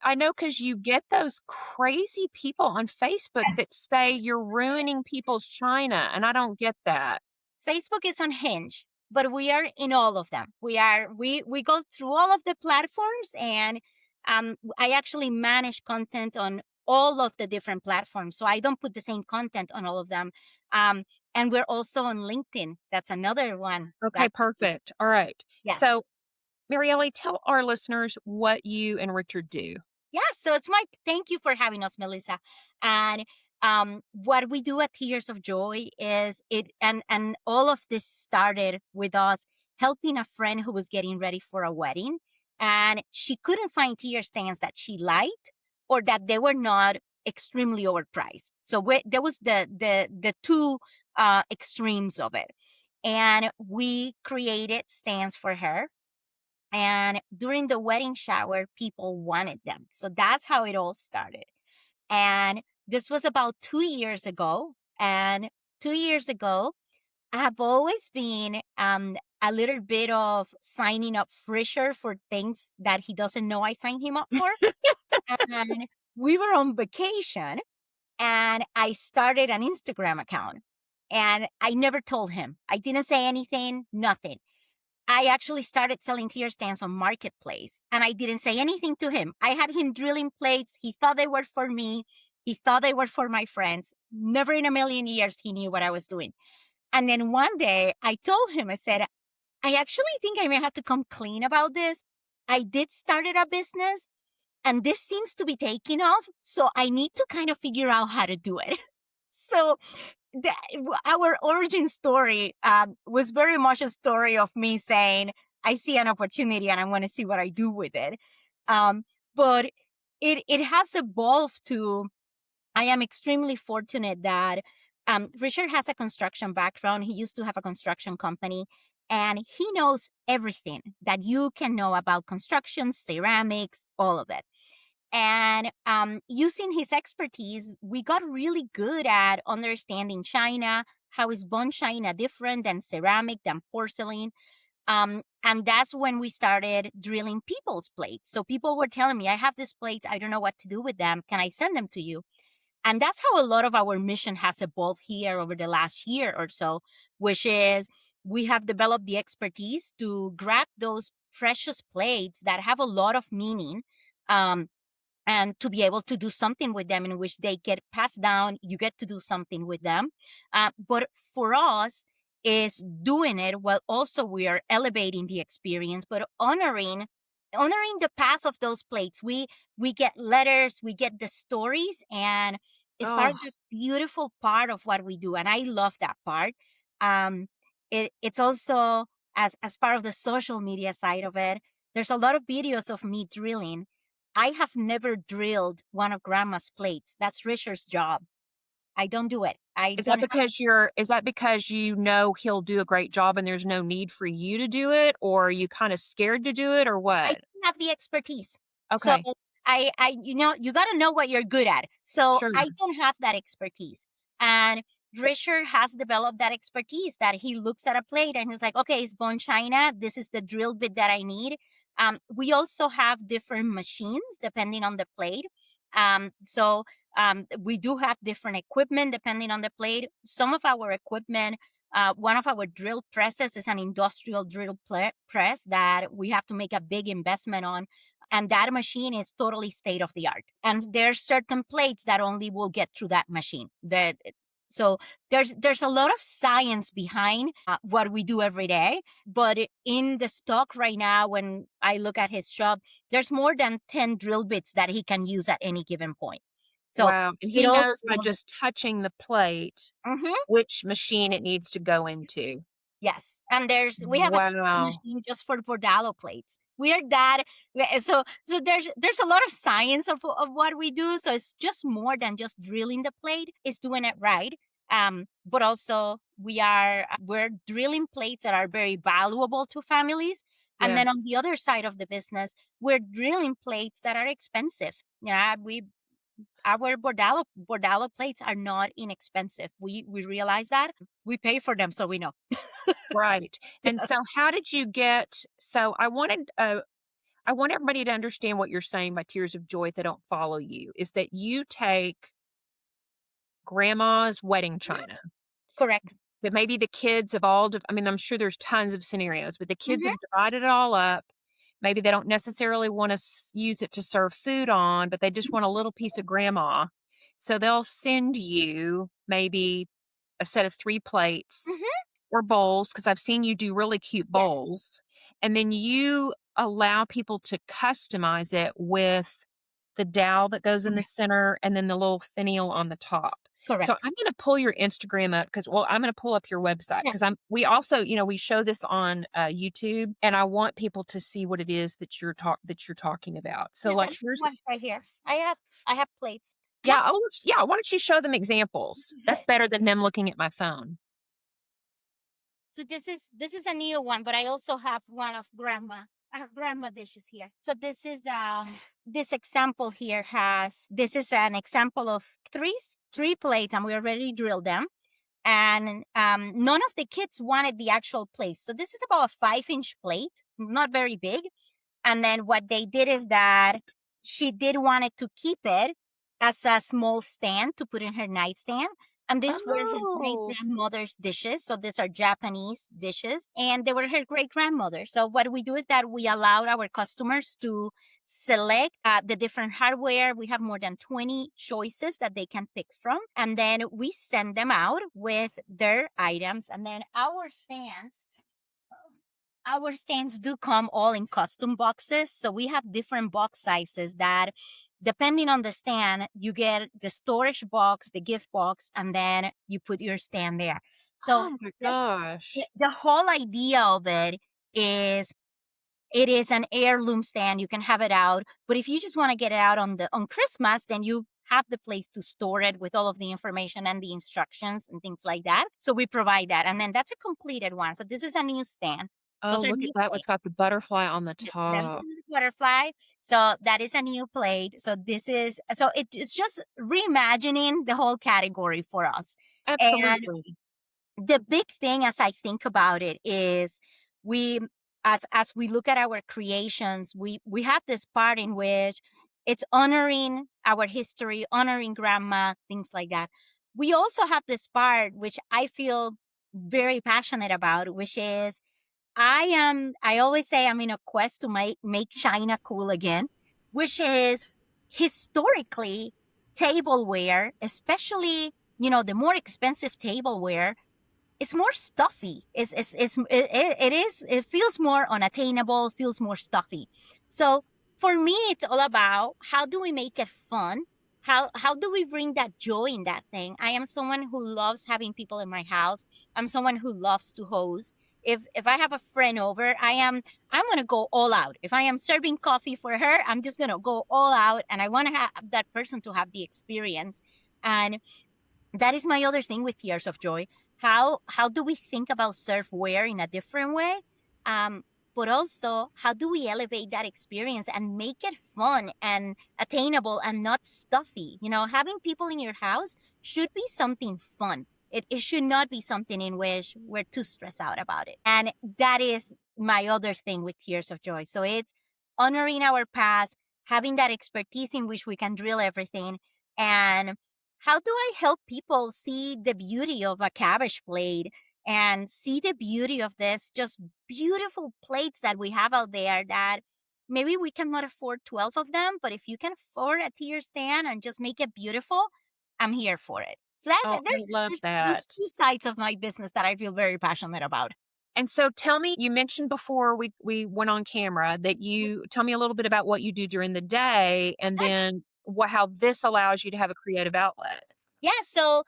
Speaker 2: I know because you get those crazy people on Facebook that say you're ruining people's china, and I don't get that.
Speaker 3: Facebook is on Hinge, but we are in all of them. We go through all of the platforms, and I actually manage content on all of the different platforms. So I don't put the same content on all of them. Um, and we're also on LinkedIn. That's another one.
Speaker 2: Okay, perfect. All right.
Speaker 3: Yes.
Speaker 2: So, Marieli, tell our listeners what you and Richard do.
Speaker 3: Yeah, so it's my thank you for having us, Melissa. And what we do at Tears of Joy is and all of this started with us helping a friend who was getting ready for a wedding, and she couldn't find tear stands that she liked or that they were not extremely overpriced. So there was the two extremes of it, and we created stands for her, and during the wedding shower, people wanted them. So that's how it all started. And this was about 2 years ago. And 2 years ago, I've always been a little bit of signing up Fisher for things that he doesn't know I signed him up for. And we were on vacation, and I started an Instagram account. And I never told him. I didn't say anything, nothing. I actually started selling tear stands on Marketplace, and I didn't say anything to him. I had him drilling plates. He thought they were for me. He thought they were for my friends. Never in a million years he knew what I was doing. And then one day I told him, I said, I actually think I may have to come clean about this. I did start a business, and this seems to be taking off. So I need to kind of figure out how to do it. So our origin story was very much a story of me saying, I see an opportunity and I want to see what I do with it. But it has evolved to, I am extremely fortunate that Richard has a construction background. He used to have a construction company, and he knows everything that you can know about construction, ceramics, all of it. And using his expertise, we got really good at understanding china. How is bone china different than ceramic, than porcelain? And that's when we started drilling people's plates. So people were telling me, I have these plates, I don't know what to do with them. Can I send them to you? And that's how a lot of our mission has evolved here over the last year or so, which is we have developed the expertise to grab those precious plates that have a lot of meaning, and to be able to do something with them in which they get passed down. You get to do something with them. But for us, is doing it while also we are elevating the experience, but honoring the past of those plates. We get letters, we get the stories, and it's part
Speaker 2: Oh,
Speaker 3: of the beautiful part of what we do. And I love that part. It's also as part of the social media side of it. There's a lot of videos of me drilling. I have never drilled one of grandma's plates. That's Richard's job. I don't do it. I
Speaker 2: is
Speaker 3: don't
Speaker 2: that
Speaker 3: have,
Speaker 2: because you know he'll do a great job and there's no need for you to do it, or are you kind of scared to do it, or
Speaker 3: I
Speaker 2: what?
Speaker 3: don't have the expertise. So
Speaker 2: Okay,
Speaker 3: you got to know what you're good at. So
Speaker 2: sure.
Speaker 3: I don't have that expertise. And Richard has developed that expertise that he looks at a plate and he's like, okay, it's bone china. This is the drill bit that I need. We also have different machines depending on the plate. We do have different equipment depending on the plate. Some of our equipment, one of our drill presses is an industrial drill press that we have to make a big investment on. And that machine is totally state of the art. And there's certain plates that only will get through that machine. So there's a lot of science behind what we do every day. But in the stock right now, when I look at his shop, there's more than 10 drill bits that he can use at any given point. So
Speaker 2: Wow. And
Speaker 3: it
Speaker 2: he
Speaker 3: all.
Speaker 2: knows by just touching the plate
Speaker 3: Mhm.
Speaker 2: which machine it needs to go into.
Speaker 3: Yes, and we have a special
Speaker 2: Wow.
Speaker 3: machine just for Bordalo plates. We are that. So there's a lot of science of what we do. So it's just more than just drilling the plate. It's doing it right. But also we're drilling plates that are very valuable to families. And then on
Speaker 2: Yes.
Speaker 3: the other side of the business, we're drilling plates that are expensive. Yeah, our Bordalo plates are not inexpensive. We realize that. We pay for them, so we know.
Speaker 2: Right. And
Speaker 3: Yes.
Speaker 2: so how did you get so I want everybody to understand what you're saying by tears of joy if they don't follow you, is that you take grandma's wedding
Speaker 3: Mhm.
Speaker 2: china
Speaker 3: Correct.
Speaker 2: that maybe the kids have all I mean, I'm sure there's tons of scenarios, but the kids
Speaker 3: Mhm.
Speaker 2: have divided it all up. Maybe they don't necessarily want to use it to serve food on, but they just want a little piece of grandma. So they'll send you maybe a set of 3 plates
Speaker 3: Mhm.
Speaker 2: or bowls, because I've seen you do really cute
Speaker 3: Yes.
Speaker 2: bowls, and then you allow people to customize it with the dowel that goes in the
Speaker 3: Correct.
Speaker 2: center and then the little finial on the top. So
Speaker 3: Correct.
Speaker 2: I'm gonna pull your Instagram up I'm gonna pull up your website
Speaker 3: Yeah.
Speaker 2: because we also, we show this on YouTube, and I want people to see what it is that you're talking about. So
Speaker 3: Yes, I
Speaker 2: like
Speaker 3: have
Speaker 2: here's
Speaker 3: one right here. I have plates.
Speaker 2: yeah, yeah, why don't you show them examples? That's
Speaker 3: Okay.
Speaker 2: better than them looking at my phone.
Speaker 3: So this is a new one, but I also have one of grandma. I have grandma dishes here. So this example here this is an example of three plates, and we already drilled them. And none of the kids wanted the actual plate. So this is about a 5-inch plate, not very big. And then what they did is that she did wanted to keep it as a small stand to put in her nightstand. And these were her great
Speaker 2: Oh.
Speaker 3: grandmother's dishes. So these are Japanese dishes, and they were her great grandmother. So what we do is that we allowed our customers to select the different hardware. We have more than 20 choices that they can pick from. And then we send them out with their items. And then our stands do come all in custom boxes. So we have different box sizes that, depending on the stand, you get the storage box, the gift box, and then you put your stand there. So
Speaker 2: Oh my
Speaker 3: the,
Speaker 2: gosh.
Speaker 3: the whole idea of is it is an heirloom stand. You can have it out, but if you just want to get it out on Christmas, then you have the place to store it with all of the information and the instructions and things like that. So we provide that, and then that's a completed one. So this is a new stand.
Speaker 2: Oh,
Speaker 3: Those are
Speaker 2: look at
Speaker 3: new
Speaker 2: that. It's
Speaker 3: plates.
Speaker 2: got the butterfly on the
Speaker 3: Yes, them
Speaker 2: top.
Speaker 3: butterfly. So that is a new plate. So it's just reimagining the whole category for us. And
Speaker 2: Absolutely.
Speaker 3: the big thing as I think about it is we as we look at our creations, we have this part in which it's honoring our history, honoring grandma, things like that. We also have this part which I feel very passionate about, which is I always say I'm in a quest to make China cool again, which is historically tableware, especially, the more expensive tableware, it's more stuffy. It feels more unattainable, feels more stuffy. So for me, it's all about how do we make it fun? How do we bring that joy in that thing? I am someone who loves having people in my house. I'm someone who loves to host. If I have a friend over, I'm gonna go all out. If I am serving coffee for her, I'm just gonna go all out, and I want to have that person to have the experience. And that is my other thing with Tears of Joy. How do we think about surfwear in a different way? Um, but also, how do we elevate that experience and make it fun and attainable and not stuffy? Having people in your house should be something fun. It should not be something in which we're too stressed out about it. And that is my other thing with Tears of Joy. So it's honoring our past, having that expertise in which we can drill everything, and how do I help people see the beauty of a cabbage plate and see the beauty of this just beautiful plates that we have out there that maybe we cannot afford 12 of them, but if you can afford a tier stand and just make it beautiful, I'm here for it. So
Speaker 2: Oh, I love
Speaker 3: there's
Speaker 2: that.
Speaker 3: those two sides of my business that I feel very passionate about.
Speaker 2: And so tell me, you mentioned before we went on camera that you tell me a little bit about what you do during the day and then how this allows you to have a creative outlet.
Speaker 3: Yeah, so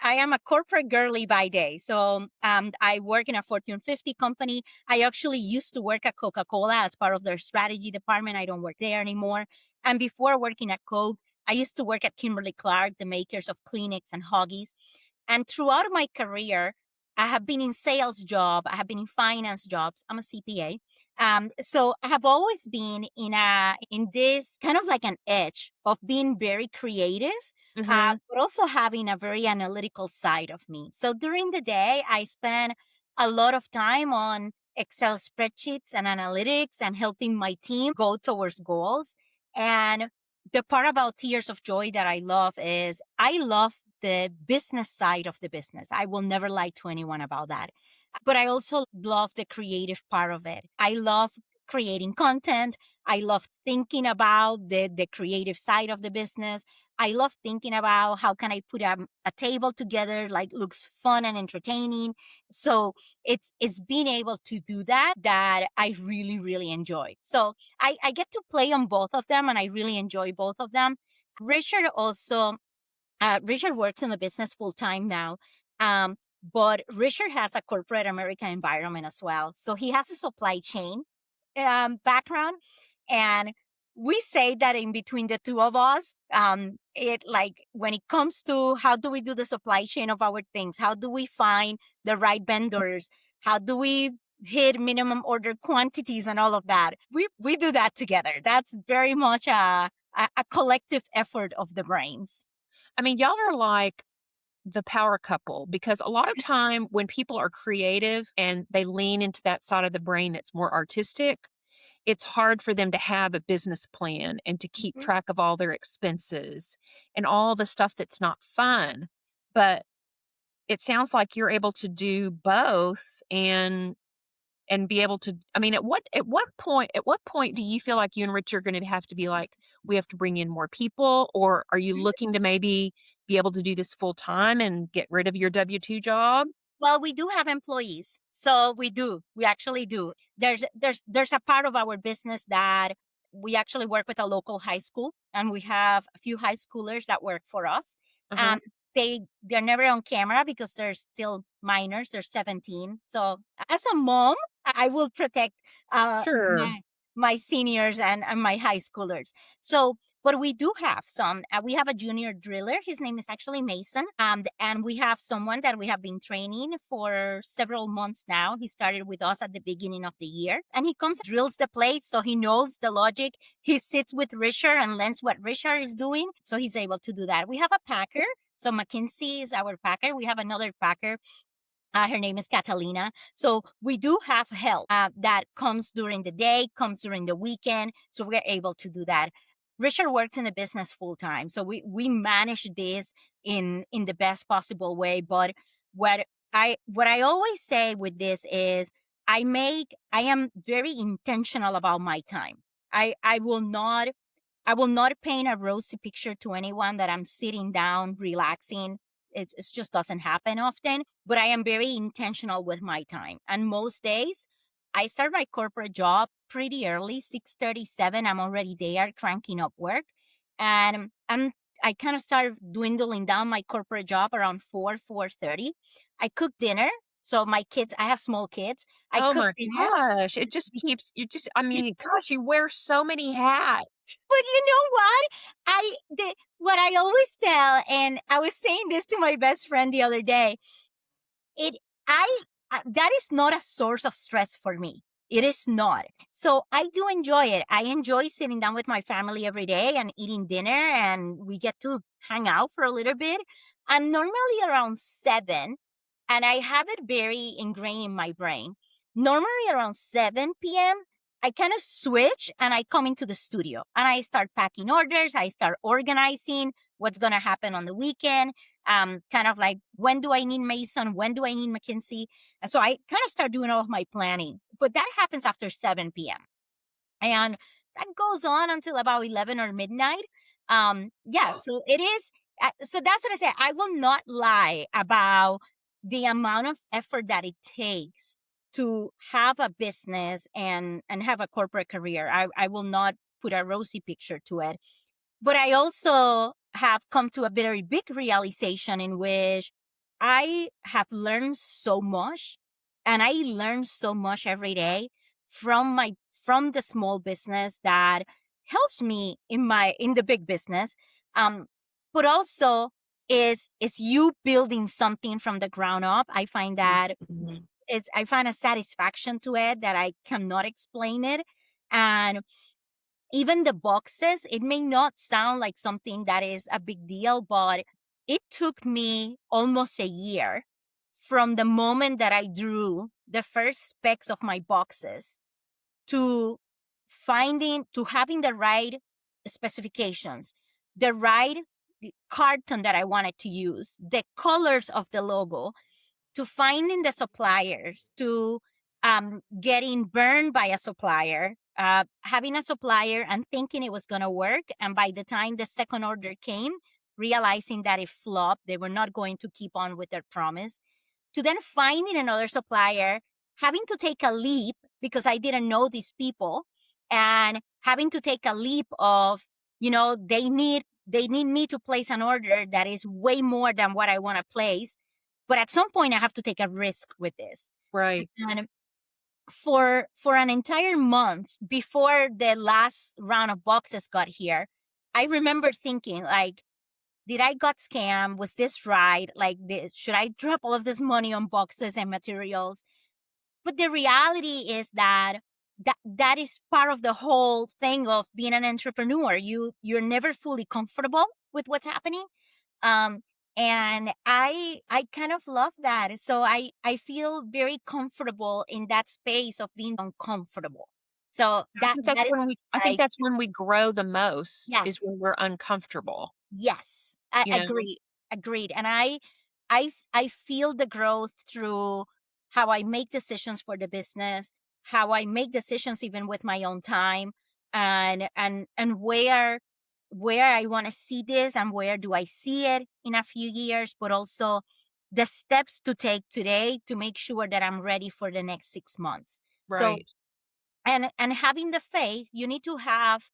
Speaker 3: I am a corporate girly by day. So I work in a Fortune 50 company. I actually used to work at Coca-Cola as part of their strategy department. I don't work there anymore. And before working at Coke, I used to work at Kimberly-Clark, the makers of Kleenex and Huggies. And throughout my career, I have been in sales job. I have been in finance jobs. I'm a CPA. So I have always been in this kind of like an edge of being very creative,
Speaker 2: Mhm.
Speaker 3: but also having a very analytical side of me. So during the day, I spend a lot of time on Excel spreadsheets and analytics and helping my team go towards goals. And the part about Tears of Joy that I love is I love the business side of the business. I will never lie to anyone about that. But I also love the creative part of it. I love creating content. I love thinking about the creative side of the business. I love thinking about how can I put a table together like looks fun and entertaining. So it's being able to do that I really, really enjoy. So I get to play on both of them and I really enjoy both of them. Richard also Richard works in the business full time now. But Richard has a corporate America environment as well. So he has a supply chain background. And we say that in between the two of us, it like when it comes to how do we do the supply chain of our things, how do we find the right vendors, how do we hit minimum order quantities and all of that, we do that together. That's very much a collective effort of the brains.
Speaker 2: I mean, y'all are like the power couple because a lot of time when people are creative and they lean into that side of the brain that's more artistic, it's hard for them to have a business plan and to keep
Speaker 3: Mhm.
Speaker 2: track of all their expenses and all the stuff that's not fun. But it sounds like you're able to do both and be able to. I mean, at what point do you feel like you and Rich are going to have to be like, we have to bring in more people, or are you looking to maybe be able to do this full time and get rid of your W-2 job?
Speaker 3: Well, we do have employees. So we do. We actually do. There's a part of our business that we actually work with a local high school and we have a few high schoolers that work for us.
Speaker 2: Uh-huh.
Speaker 3: Um they're never on camera because they're still minors. They're 17. So as a mom, I will protect
Speaker 2: Sure.
Speaker 3: my seniors and my high schoolers. So But we do have some. We have a junior driller. His name is actually Mason. And we have someone that we have been training for several months now. He started with us at the beginning of the year. And he comes, drills the plate, so he knows the logic. He sits with Richard and learns what Richard is doing. So he's able to do that. We have a packer. So McKinsey is our packer. We have another packer. Her name is Catalina. So we do have help that comes during the day, comes during the weekend. So we're able to do that. Richard works in the business full time. So we manage this in the best possible way. But what I always say with this is I am very intentional about my time. I will not paint a rosy picture to anyone that I'm sitting down, relaxing. It just doesn't happen often, but I am very intentional with my time. And most days, I start my corporate job pretty early, 6:37. I'm already there cranking up work. And I kind of start dwindling down my corporate job around 4:30. I cook dinner. So my kids, I have small kids. I
Speaker 2: Oh
Speaker 3: cook
Speaker 2: my
Speaker 3: dinner.
Speaker 2: gosh. It just keeps, I mean, gosh, you wear so many hats.
Speaker 3: But you know what? What I always tell, and I was saying this to my best friend the other day, that is not a source of stress for me. It is not. So I do enjoy it. I enjoy sitting down with my family every day and eating dinner, and we get to hang out for a little bit. I'm normally around 7, and I have it very ingrained in my brain. Normally around 7 p.m., I kind of switch and I come into the studio and I start packing orders. I start organizing what's going to happen on the weekend. Kind of like, when do I need Mason? When do I need McKinsey? And so I kind of start doing all of my planning. But that happens after 7 p.m. And that goes on until about 11 or midnight. So it is. So that's what I say. I will not lie about the amount of effort that it takes to have a business and have a corporate career. I will not put a rosy picture to it. But I also have come to a very big realization in which I have learned so much, and I learn so much every day from the small business that helps me in the big business. But also is you building something from the ground up. I find that I find a satisfaction to it that I cannot explain it. And even the boxes, it may not sound like something that is a big deal, but it took me almost a year from the moment that I drew the first specs of my boxes to having the right specifications, the right carton that I wanted to use, the colors of the logo, to finding the suppliers, to getting burned by a supplier, having a supplier and thinking it was going to work. And by the time the second order came, realizing that it flopped, they were not going to keep on with their promise, to then finding another supplier, having to take a leap because I didn't know these people, and having to take a leap of, they need me to place an order that is way more than what I want to place. But at some point, I have to take a risk with this.
Speaker 2: Right.
Speaker 3: And for an entire month before the last round of boxes got here, I remember thinking, like, did I got scammed? Was this right? Like, should I drop all of this money on boxes and materials? But the reality is that is part of the whole thing of being an entrepreneur. You're never fully comfortable with what's happening. And I kind of love that. So I feel very comfortable in that space of being uncomfortable. So
Speaker 2: I think that's when we grow the most,
Speaker 3: yes.
Speaker 2: is when we're uncomfortable.
Speaker 3: Yes, I agreed. And I feel the growth through how I make decisions for the business, how I make decisions even with my own time, and where I want to see this and where do I see it in a few years, but also the steps to take today to make sure that I'm ready for the next 6 months.
Speaker 2: Right.
Speaker 3: So, and having the faith, you need to have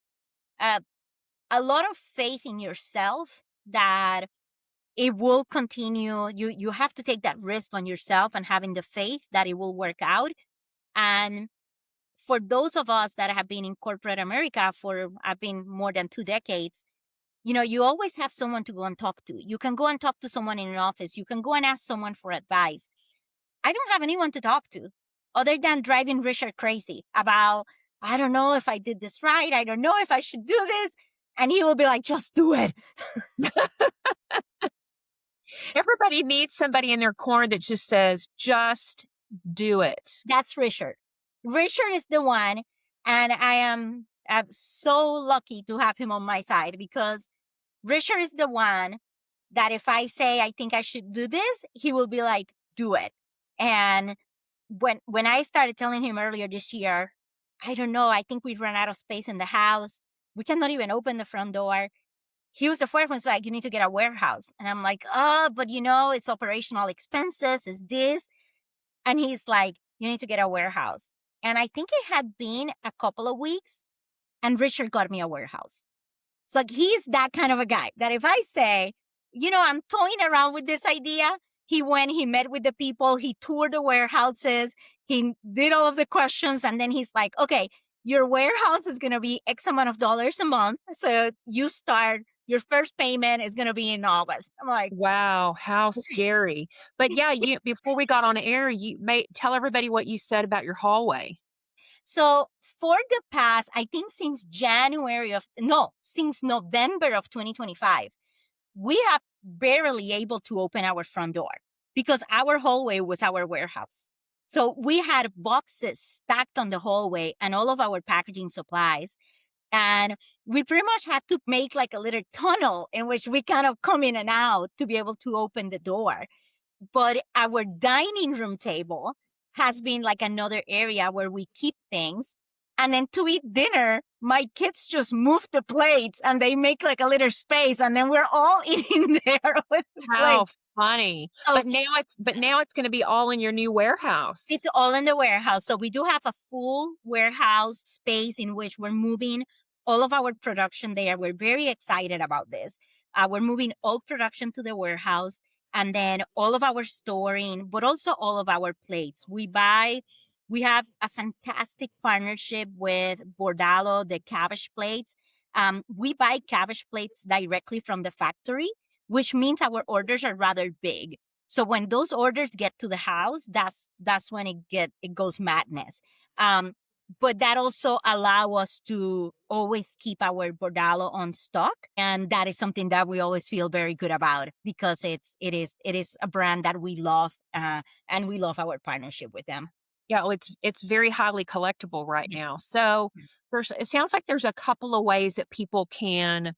Speaker 3: a lot of faith in yourself that it will continue. You have to take that risk on yourself and having the faith that it will work out. And for those of us that have been in corporate America I've been more than 2 decades, you always have someone to go and talk to. You can go and talk to someone in an office. You can go and ask someone for advice. I don't have anyone to talk to other than driving Richard crazy about, I don't know if I did this right. I don't know if I should do this. And he will be like, just do it.
Speaker 2: Everybody needs somebody in their corner that just says, just do it.
Speaker 3: That's Richard. Richard is the one. And I'm so lucky to have him on my side, because Richard is the one that if I say, I think I should do this, he will be like, do it. And when I started telling him earlier this year, I don't know, I think we ran out of space in the house. We cannot even open the front door. He was the first one, like, you need to get a warehouse. And I'm like, but it's operational expenses, it's this. And he's like, you need to get a warehouse. And I think it had been a couple of weeks, and Richard got me a warehouse. So like, he's that kind of a guy that if I say, I'm toying around with this idea, he went, he met with the people, he toured the warehouses, he did all of the questions, and then he's like, okay, your warehouse is going to be X amount of dollars a month. So you start, your first payment is going to be in August. I'm like,
Speaker 2: wow, how scary. But yeah, before we got on air, you may tell everybody what you said about your hallway.
Speaker 3: So for the past, I think since November of 2025, we have barely able to open our front door because our hallway was our warehouse. So we had boxes stacked on the hallway and all of our packaging supplies. And we pretty much had to make like a little tunnel in which we kind of come in and out to be able to open the door. But our dining room table has been like another area where we keep things. And then to eat dinner, my kids just move the plates and they make like a little space, and then we're all eating there with the
Speaker 2: How
Speaker 3: plates.
Speaker 2: funny.
Speaker 3: So
Speaker 2: But now it's going to be all in your new warehouse.
Speaker 3: it's all in the warehouse. So we do have a full warehouse space in which we're moving all of our production there. We're very excited about this. We're moving all production to the warehouse, and then all of our storing, but also all of our plates. We have a fantastic partnership with Bordalo, the cabbage plates. We buy cabbage plates directly from the factory, which means our orders are rather big. So when those orders get to the house, that's when it goes madness. But that also allow us to always keep our Bordalo on stock. And that is something that we always feel very good about, because it is a brand that we love, and we love our partnership with them.
Speaker 2: Yeah, well, it's very highly collectible right now. So it sounds like there's a couple of ways that people can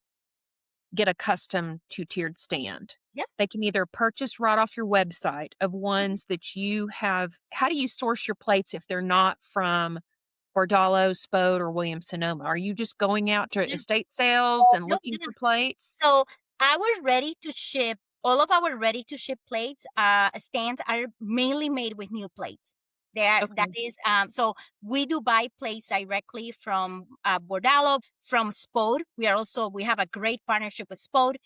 Speaker 2: get a custom two-tiered stand.
Speaker 3: Yep.
Speaker 2: They can either purchase right off your website of ones that you have. How do you source your plates if they're not from Bordalo, Spode, or Williams-Sonoma? Are you just going out to estate sales and looking for plates?
Speaker 3: So all of our ready to ship plates, stands are mainly made with new plates. That is, so we do buy plates directly from Bordalo, from Spode. We have a great partnership with Spode.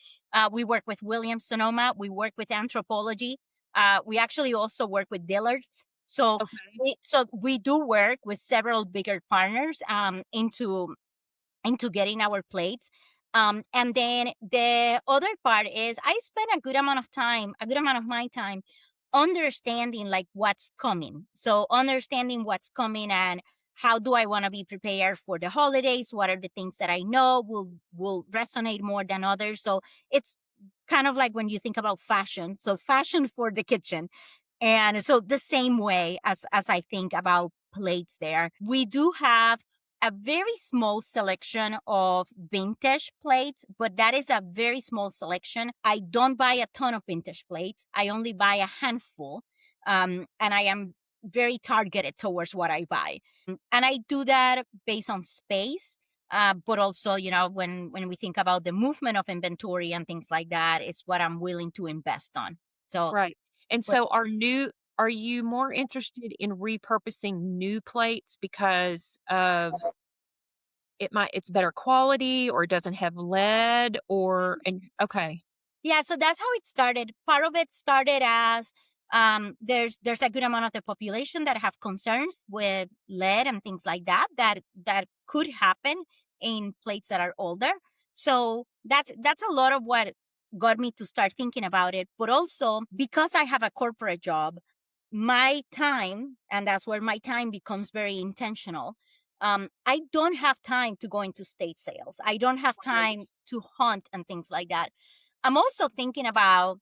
Speaker 3: We work with Williams-Sonoma. We work with Anthropology. We actually also work with Dillard's. So we do work with several bigger partners into getting our plates. And then the other part is I spend a good amount of my time understanding like what's coming. So understanding what's coming and how do I want to be prepared for the holidays? What are the things that I know will resonate more than others? So it's kind of like when you think about fashion. So fashion for the kitchen. And so the same way as I think about plates there, we do have a very small selection of vintage plates, but that is a very small selection. I don't buy a ton of vintage plates. I only buy a handful. And I am very targeted towards what I buy. And I do that based on space. But also, when we think about the movement of inventory and things like that, is what I'm willing to invest on. So
Speaker 2: right. And so are you more interested in repurposing new plates because of it's better quality, or it doesn't have lead, or okay.
Speaker 3: Yeah, so that's how it started. Part of it started as There's a good amount of the population that have concerns with lead and things like that could happen in plates that are older. So that's a lot of what got me to start thinking about it. But also because I have a corporate job, my time, and that's where my time becomes very intentional. I don't have time to go into state sales. I don't have time to hunt and things like that. I'm also thinking about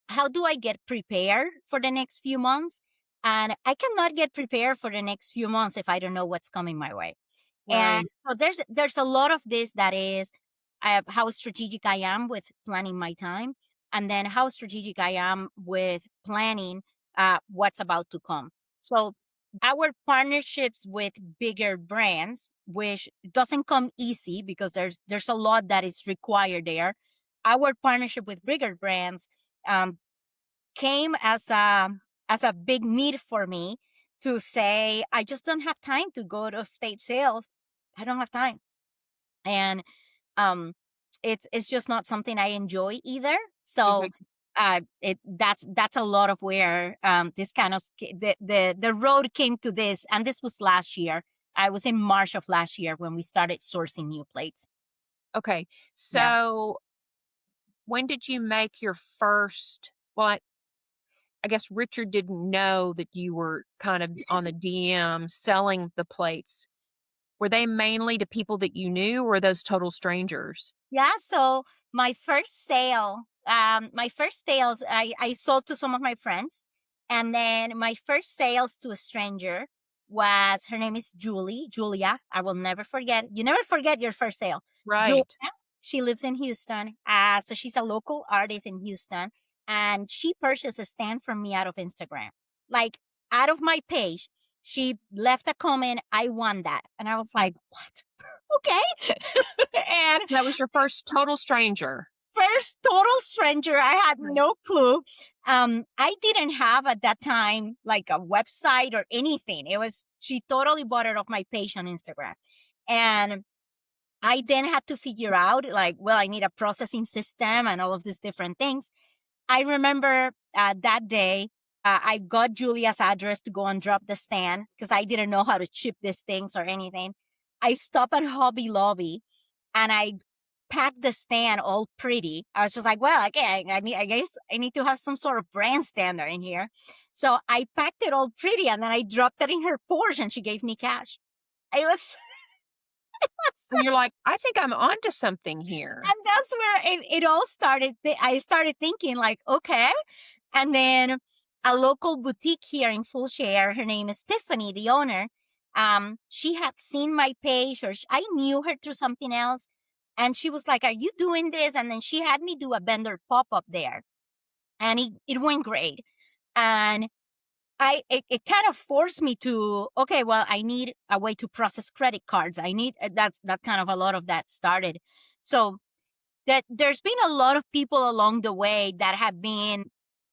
Speaker 3: how do I get prepared for the next few months? And I cannot get prepared for the next few months if I don't know what's coming my way. And
Speaker 2: Right.
Speaker 3: so there's a lot of this that is how strategic I am with planning my time, and then how strategic I am with planning what's about to come. So our partnerships with bigger brands, which doesn't come easy because there's a lot that is required there. Our partnership with bigger brands um, came as a big need for me to say I just don't have time to go to state sales. I don't have time, and um, it's just not something I enjoy either. So
Speaker 2: Exactly.
Speaker 3: that's a lot of where this kind of the road came to this, and this was last year. I was in March of last year when we started sourcing new plates.
Speaker 2: Okay.
Speaker 3: Yeah.
Speaker 2: So when did you make your first? Well, I guess Richard didn't know that you were kind of on the DM selling the plates. Were they mainly to people that you knew, or were those total strangers?
Speaker 3: Yeah, so my first sales, I sold to some of my friends. And then my first sales to a stranger was, her name is Julia. I will never forget. You never forget your first sale. Julia,
Speaker 2: Right.
Speaker 3: she lives in Houston. So she's a local artist in Houston. And she purchased a stand from me out of Instagram. Like out of my page, she left a comment, I won that. And I was like, what? Okay. And
Speaker 2: That was your first total stranger.
Speaker 3: first total stranger, I had no clue. I didn't have at that time like a website or anything. It was, she totally bought it off my page on Instagram. And I then had to figure out like, well, I need a processing system and all of these different things. I remember that day, I got Julia's address to go and drop the stand because I didn't know how to ship these things or anything. I stopped at Hobby Lobby and I packed the stand all pretty. I was just like, well, okay, I guess I need to have some sort of brand standard in here. So I packed it all pretty and then I dropped it in her Porsche and she gave me cash. I was,
Speaker 2: And you're like, I think I'm onto something here.
Speaker 3: and that's where it all started. I started thinking like, okay. And then a local boutique here in Full Share, her name is Tiffany, the owner. She had seen my page, or I knew her through something else. And she was like, are you doing this? And then she had me do a vendor pop-up there. And it went great. And it kind of forced me to, okay, well, I need a way to process credit cards. That kind of a lot of that started. So that there's been a lot of people along the way that have been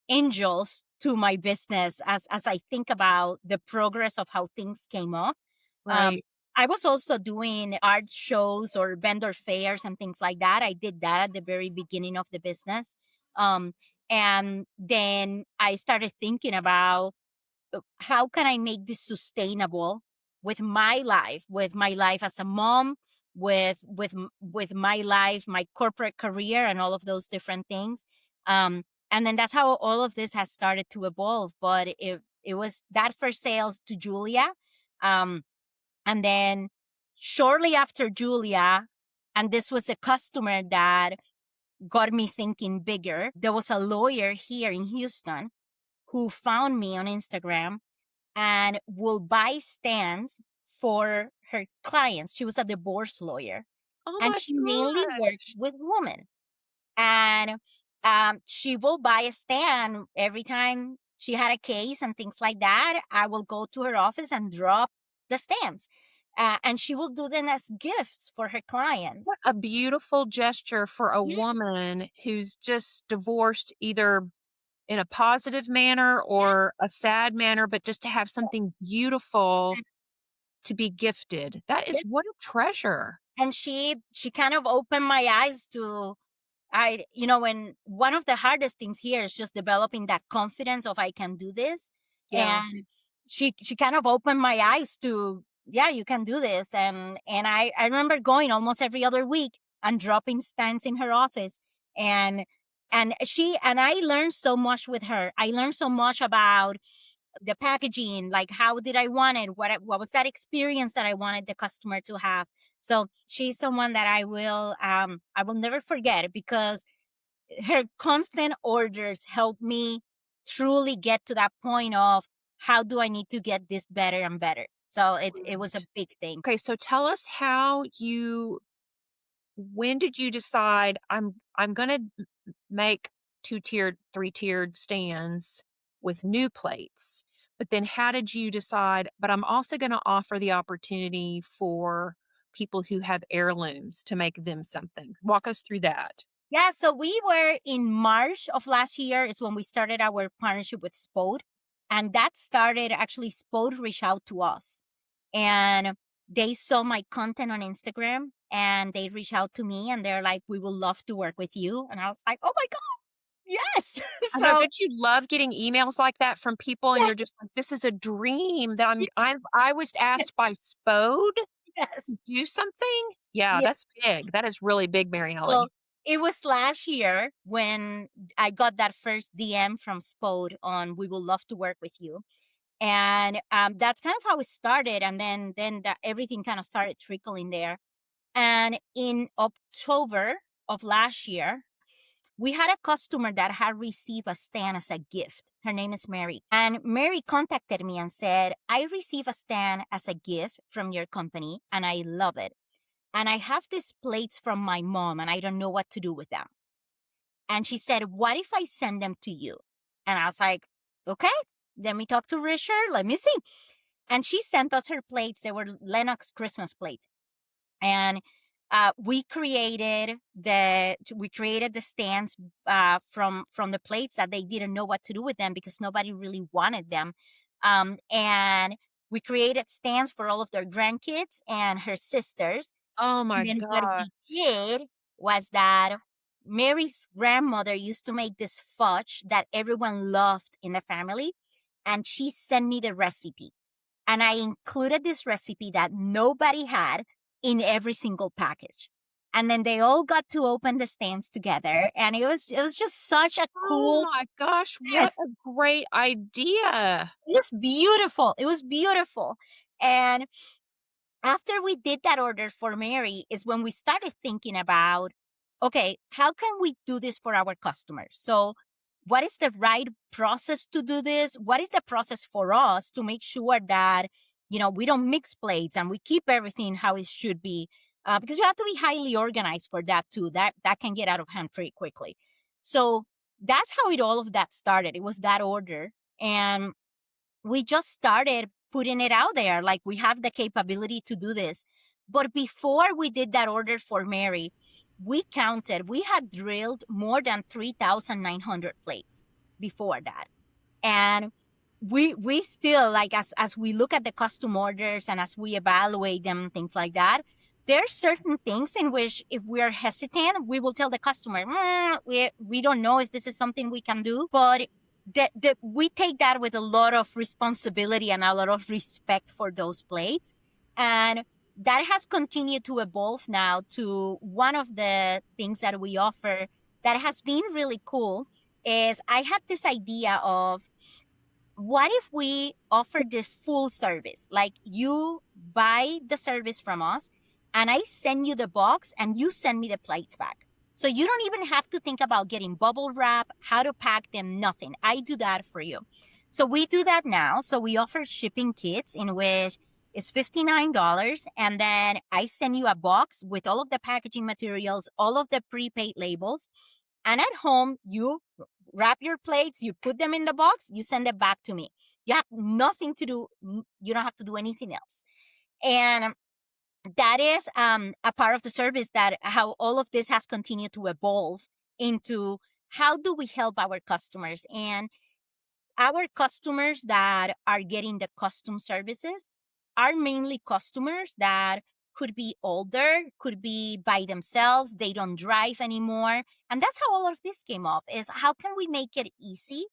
Speaker 3: angels to my business as I think about the progress of how things came up. Um,
Speaker 2: Right.
Speaker 3: I was also doing art shows or vendor fairs and things like that. I did that at the very beginning of the business. Um, and then I started thinking about how can I make this sustainable with my life as a mom, with my life, my corporate career, and all of those different things. And then that's how all of this has started to evolve. But it was that first sales to Julia, um, and then shortly after Julia, and this was a customer that got me thinking bigger. There was a lawyer here in Houston who found me on Instagram and will buy stands for her clients. She was a divorce lawyer
Speaker 2: Oh
Speaker 3: and
Speaker 2: my
Speaker 3: she mainly worked
Speaker 2: gosh.
Speaker 3: with women. And she will buy a stand every time she had a case and things like that. I will go to her office and drop the stands. And she will do them as gifts for her clients.
Speaker 2: What a beautiful gesture for a
Speaker 3: Yes.
Speaker 2: woman who's just divorced, either in a positive manner or a sad manner, but just to have something beautiful to be gifted. That is
Speaker 3: Yes.
Speaker 2: what a treasure.
Speaker 3: And she kind of opened my eyes to when one of the hardest things here is just developing that confidence of I can do this.
Speaker 2: Yeah.
Speaker 3: And she kind of opened my eyes to, yeah, you can do this. And I remember going almost every other week and dropping stands in her office. And I learned so much with her. I learned so much about the packaging, like how did I want it, what was that experience that I wanted the customer to have. So she's someone that I will never forget, because her constant orders helped me truly get to that point of how do I need to get this better and better. So it was a big thing.
Speaker 2: Okay, so tell us when did you decide I'm going to make 2-tiered, 3-tiered stands with new plates? But then how did you decide, but I'm also going to offer the opportunity for people who have heirlooms to make them something? Walk us through that.
Speaker 3: Yeah, so we were in March of last year is when we started our partnership with Spode. And that started actually, Spode reached out to us and they saw my content on Instagram and they reached out to me and they're like, we would love to work with you. And I was like, oh my God, yes.
Speaker 2: And I
Speaker 3: So
Speaker 2: bet you love getting emails like that from people, and
Speaker 3: yeah,
Speaker 2: you're just like, "This is a dream that I was asked by Spode to
Speaker 3: yes.
Speaker 2: do something." Yeah,
Speaker 3: Yeah.
Speaker 2: that's big. That is really big, Marieli.
Speaker 3: So it was last year when I got that first DM from Spode on, we would love to work with you. And that's kind of how it started. And then everything kind of started trickling there. And in October of last year, we had a customer that had received a stand as a gift. Her name is Mary. And Mary contacted me and said, I received a stand as a gift from your company and I love it. And I have these plates from my mom and I don't know what to do with them. And she said, what if I send them to you? And I was like, okay, let me talk to Richard. Let me see. And she sent us her plates. They were Lennox Christmas plates. And we created the stands from the plates that they didn't know what to do with them because nobody really wanted them. And we created stands for all of their grandkids and her sisters.
Speaker 2: Oh my
Speaker 3: And then what
Speaker 2: god.
Speaker 3: we did was that Mary's grandmother used to make this fudge that everyone loved in the family. And she sent me the recipe. And I included this recipe that nobody had in every single package. And then they all got to open the stands together. And it was just such a
Speaker 2: Oh
Speaker 3: cool,
Speaker 2: my gosh, what
Speaker 3: yes,
Speaker 2: a great idea.
Speaker 3: it was beautiful. It was beautiful. And after we did that order for Mary is when we started thinking about, okay, how can we do this for our customers? So what is the right process to do this? What is the process for us to make sure that, we don't mix plates and we keep everything how it should be? Because you have to be highly organized for that too. That can get out of hand pretty quickly. So that's how all of that started. It was that order. And we just started putting it out there. Like, we have the capability to do this. But before we did that order for Mary, we had drilled more than 3,900 plates before that. And we still, like, as we look at the custom orders and as we evaluate them, things like that, there are certain things in which if we are hesitant, we will tell the customer, we don't know if this is something we can do. But we take that with a lot of responsibility and a lot of respect for those plates. And that has continued to evolve now to one of the things that we offer that has been really cool is I had this idea of, what if we offer the full service? Like, you buy the service from us and I send you the box and you send me the plates back. So you don't even have to think about getting bubble wrap, how to pack them, nothing. I do that for you. So we do that now. So we offer shipping kits in which it's $59. And then I send you a box with all of the packaging materials, all of the prepaid labels. And at home, you wrap your plates, you put them in the box, you send it back to me. You have nothing to do. You don't have to do anything else. And that is a part of the service, that how all of this has continued to evolve into how do we help our customers. And our customers that are getting the custom services are mainly customers that could be older, could be by themselves, they don't drive anymore. And that's how all of this came up, is how can we make it easy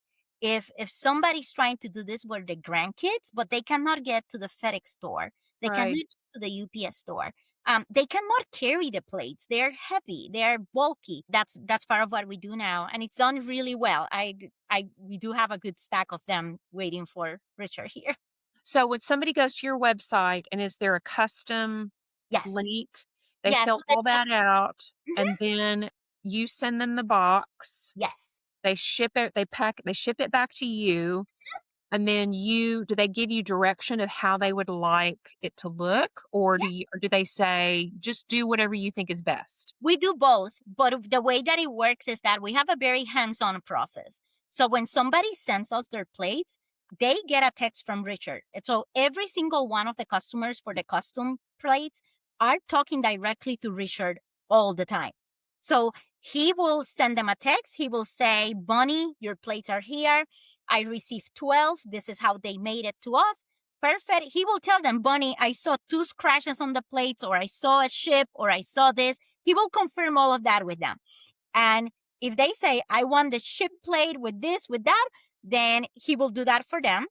Speaker 3: if somebody's trying to do this with their grandkids, but they cannot get to the FedEx store, they cannot
Speaker 2: Right.
Speaker 3: get to the UPS store. They cannot carry the plates. They're heavy. They're bulky. That's part of what we do now, and it's done really well. We do have a good stack of them waiting for Richard here.
Speaker 2: So when somebody goes to your website and is there a custom
Speaker 3: Yes.
Speaker 2: link, they
Speaker 3: Yes.
Speaker 2: fill all that out
Speaker 3: Mhm.
Speaker 2: and then you send them the box.
Speaker 3: Yes.
Speaker 2: They ship it, they ship it back to you. And then do they give you direction of how they would like it to look? Or do they say, just do whatever you think is best?
Speaker 3: We do both, but the way that it works is that we have a very hands-on process. So when somebody sends us their plates, they get a text from Richard. And so every single one of the customers for the custom plates are talking directly to Richard all the time. So he will send them a text. He will say, Bunny, your plates are here. I received 12. This is how they made it to us. Perfect. He will tell them, Bunny, I saw 2 scratches on the plates, or I saw a chip, or I saw this. He will confirm all of that with them. And if they say, I want the chip plate with this, with that, then he will do that for them.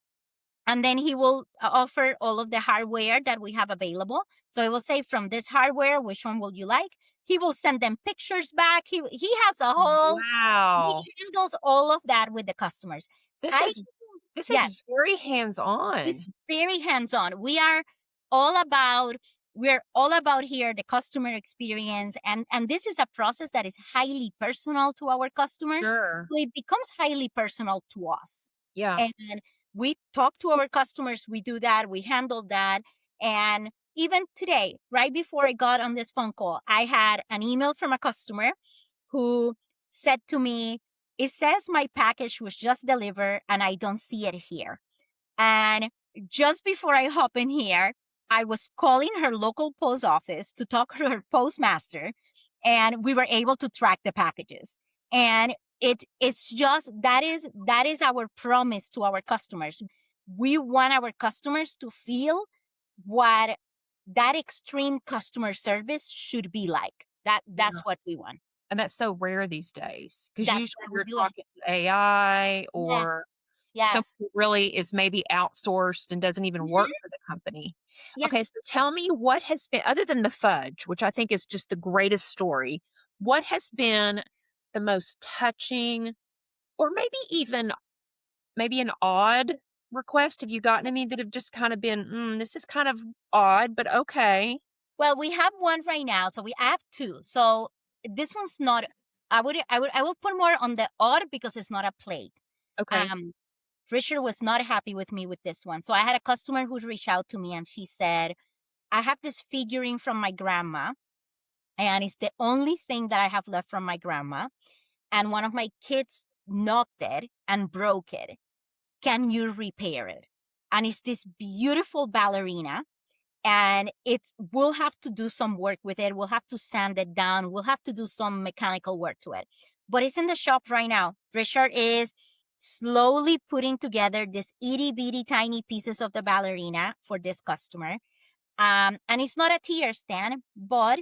Speaker 3: And then he will offer all of the hardware that we have available. So he will say, from this hardware, which one will you like? He will send them pictures back. He has a whole,
Speaker 2: Wow.
Speaker 3: he handles all of that with the customers.
Speaker 2: This
Speaker 3: Yeah.
Speaker 2: is very hands-on.
Speaker 3: It's very hands-on. We're all about here the customer experience, and this is a process that is highly personal to our customers.
Speaker 2: Sure.
Speaker 3: So it becomes highly personal to us.
Speaker 2: Yeah.
Speaker 3: And we talk to our customers, we do that, we handle that. And even today, right before I got on this phone call, I had an email from a customer who said to me, it says my package was just delivered and I don't see it here. And just before I hop in here, I was calling her local post office to talk to her postmaster, and we were able to track the packages. And it's just that is our promise to our customers. We want our customers to feel what that extreme customer service should be like. That's what we want.
Speaker 2: And that's so rare these days because
Speaker 3: That's
Speaker 2: usually
Speaker 3: what
Speaker 2: you're
Speaker 3: we do.
Speaker 2: talking to AI
Speaker 3: Yes.
Speaker 2: or
Speaker 3: Yes.
Speaker 2: something really is maybe outsourced and doesn't even work for the company.
Speaker 3: Yeah.
Speaker 2: Okay, so tell me what has been, other than the fudge, which I think is just the greatest story, what has been the most touching or maybe even maybe an odd request? Have you gotten any that have just kind of been, this is kind of odd, but okay.
Speaker 3: Well, we have one right now, so we have 2. So this one's not. I will put more on the odd because it's not a plate.
Speaker 2: Okay.
Speaker 3: Richard was not happy with me with this one. So I had a customer who reached out to me and she said, I have this figurine from my grandma, and it's the only thing that I have left from my grandma. And one of my kids knocked it and broke it. Can you repair it? And it's this beautiful ballerina. And we'll have to do some work with it. We'll have to sand it down. We'll have to do some mechanical work to it. But it's in the shop right now. Richard is slowly putting together this itty bitty tiny pieces of the ballerina for this customer. And it's not a tier stand, but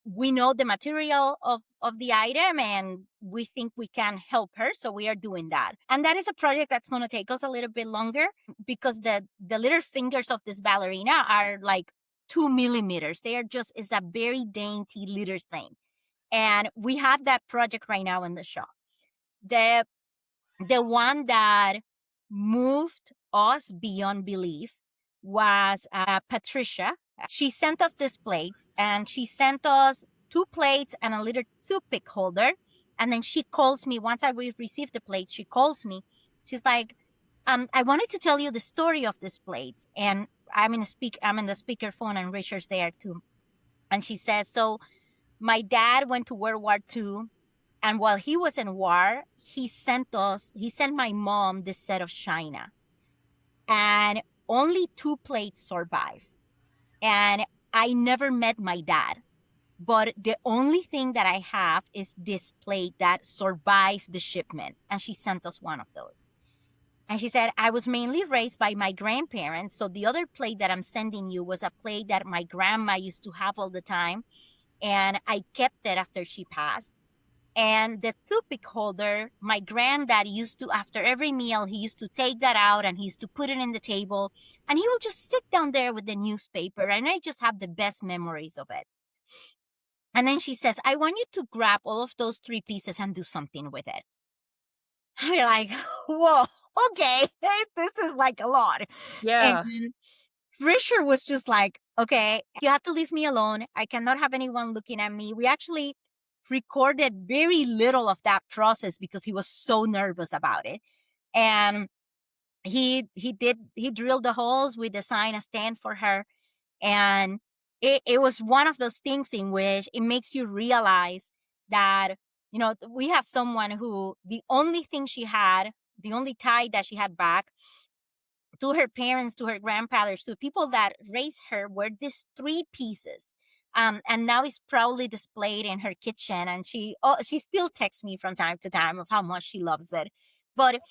Speaker 3: we know the material of the item and we think we can help her. So we are doing that. And that is a project that's going to take us a little bit longer because the little fingers of this ballerina are like 2 millimeters. It's a very dainty little thing. And we have that project right now in the shop. The one that moved us beyond belief was Patricia. She sent us these plates, and she sent us 2 plates and a little toothpick holder. And then she calls me once I received the plates. She calls me. She's like, I wanted to tell you the story of these plates. And I'm in the speakerphone, and Richard's there too. And she says, so my dad went to World War II. And while he was in war, he sent my mom this set of china. And only 2 plates survived. And I never met my dad. But the only thing that I have is this plate that survived the shipment. And she sent us one of those. And she said, I was mainly raised by my grandparents. So the other plate that I'm sending you was a plate that my grandma used to have all the time. And I kept it after she passed. And the toothpick holder, my granddad used to, after every meal, he used to take that out and he used to put it in the table. And he will just sit down there with the newspaper. And I just have the best memories of it. And then she says, I want you to grab all of those 3 pieces and do something with it. We're like, whoa, okay, this is like a lot.
Speaker 2: Yeah.
Speaker 3: And Richard was just like, okay, you have to leave me alone. I cannot have anyone looking at me. We actually recorded very little of that process because he was so nervous about it. And he drilled the holes. We designed a stand for her. And it was one of those things in which it makes you realize that, you know, we have someone who the only thing she had, the only tie that she had back to her parents, to her grandfathers, to people that raised her were these 3 pieces. And now it's proudly displayed in her kitchen. And she still texts me from time to time of how much she loves it. But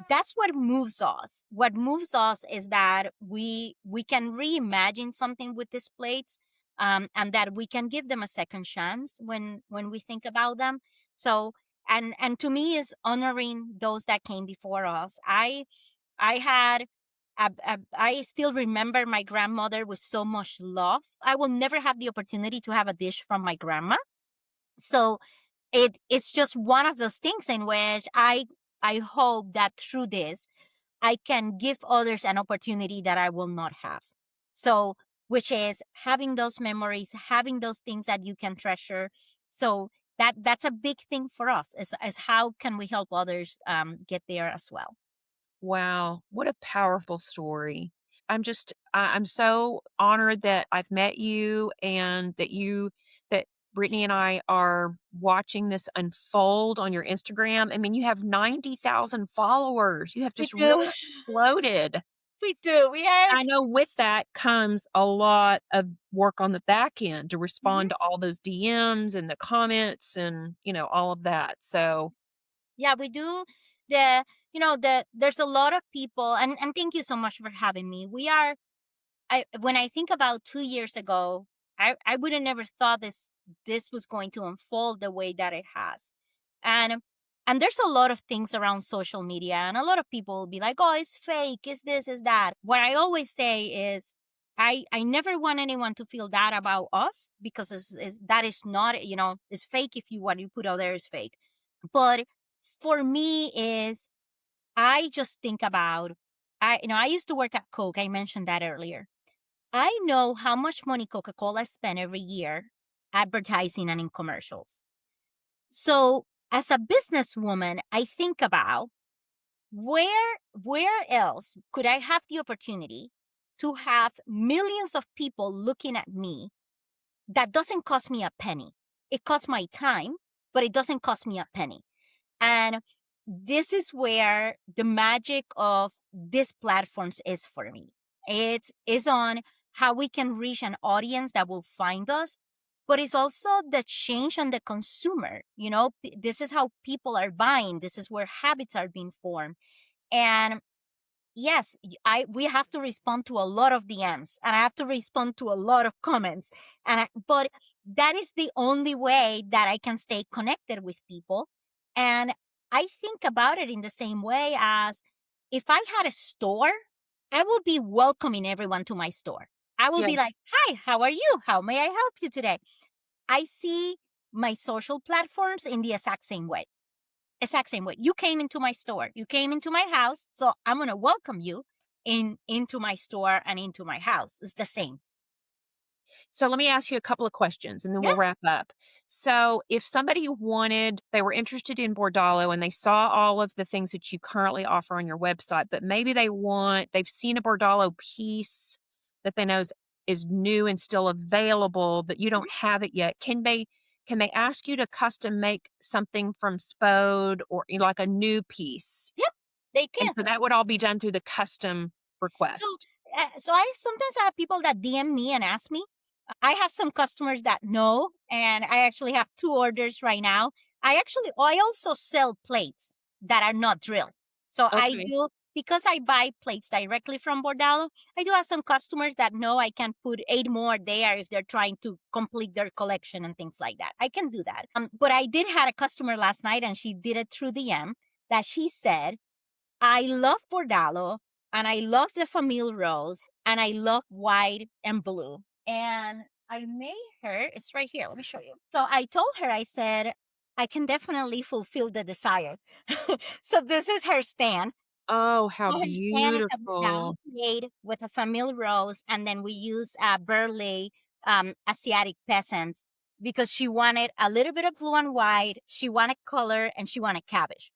Speaker 3: that's what moves us. What moves us is that we can reimagine something with these plates, and that we can give them a second chance when we think about them. So, and to me is honoring those that came before us. I had I still remember my grandmother with so much love. I will never have the opportunity to have a dish from my grandma. So it's just one of those things in which I hope that through this I can give others an opportunity that I will not have. So, which is having those memories, having those things that you can treasure. So that's a big thing for us is how can we help others get there as well.
Speaker 2: Wow, what a powerful story. I'm so honored that I've met you and that Brittany and I are watching this unfold on your Instagram. I mean, you have 90,000 followers. You have
Speaker 3: We
Speaker 2: just really
Speaker 3: do.
Speaker 2: exploded.
Speaker 3: We do. We are.
Speaker 2: I know with that comes a lot of work on the back end to
Speaker 3: Mhm.
Speaker 2: respond to all those DMs and the comments and, all of that. So,
Speaker 3: Yeah, we do. There's a lot of people, and thank you so much for having me. When I think about 2 years ago, I would have never thought this was going to unfold the way that it has. And there's a lot of things around social media, and a lot of people will be like, oh, it's fake, it's this, is that. What I always say is I never want anyone to feel that about us, because that is not, it's fake if what you put out there is fake. But for me is I just think about I used to work at Coke. I mentioned that earlier. I know how much money Coca-Cola spend every year advertising and in commercials. So as a businesswoman, I think about where else could I have the opportunity to have millions of people looking at me that doesn't cost me a penny. It costs my time, but it doesn't cost me a penny. And this is where the magic of these platforms is for me. It is on how we can reach an audience that will find us, but it's also the change on the consumer. This is how people are buying. This is where habits are being formed. And yes, we have to respond to a lot of DMs, and I have to respond to a lot of comments. But that is the only way that I can stay connected with people. And I think about it in the same way as if I had a store, I will be welcoming everyone to my store. I will be
Speaker 2: yes.
Speaker 3: like, hi, how are you? How may I help you today? I see my social platforms in the exact same way. Exact same way. You came into my store. You came into my house. So I'm going to welcome you into my store and into my house. It's the same.
Speaker 2: So let me ask you a couple of questions and then
Speaker 3: Yeah.
Speaker 2: we'll wrap up. So if somebody they were interested in Bordalo and they saw all of the things that you currently offer on your website, but maybe they've seen a Bordalo piece that they know is new and still available, but you don't have it yet. Can they ask you to custom make something from Spode or like a new piece?
Speaker 3: Yep. They
Speaker 2: And
Speaker 3: can.
Speaker 2: so that would all be done through the custom
Speaker 3: So,
Speaker 2: request.
Speaker 3: so I sometimes have people that DM me and ask me. I have some customers that know, and I actually have 2 orders right now. I also sell plates that are not drilled. So I
Speaker 2: Okay.
Speaker 3: because I buy plates directly from Bordalo, I do have some customers that know I can put 8 more there if they're trying to complete their collection and things like that. I can do that. But I did have a customer last night, and she did it through DM, that she said, I love Bordalo, and I love the Famille Rose, and I love white and blue. And I made her, it's right here, let me show you. So I told her, I said, I can definitely fulfill the desire. So this is her stand.
Speaker 2: Oh, how
Speaker 3: So her stand is a
Speaker 2: beautiful.
Speaker 3: plate with a Famille Rose, and then we use Burley Asiatic peasants, because she wanted a little bit of blue and white, she wanted color, and she wanted cabbage.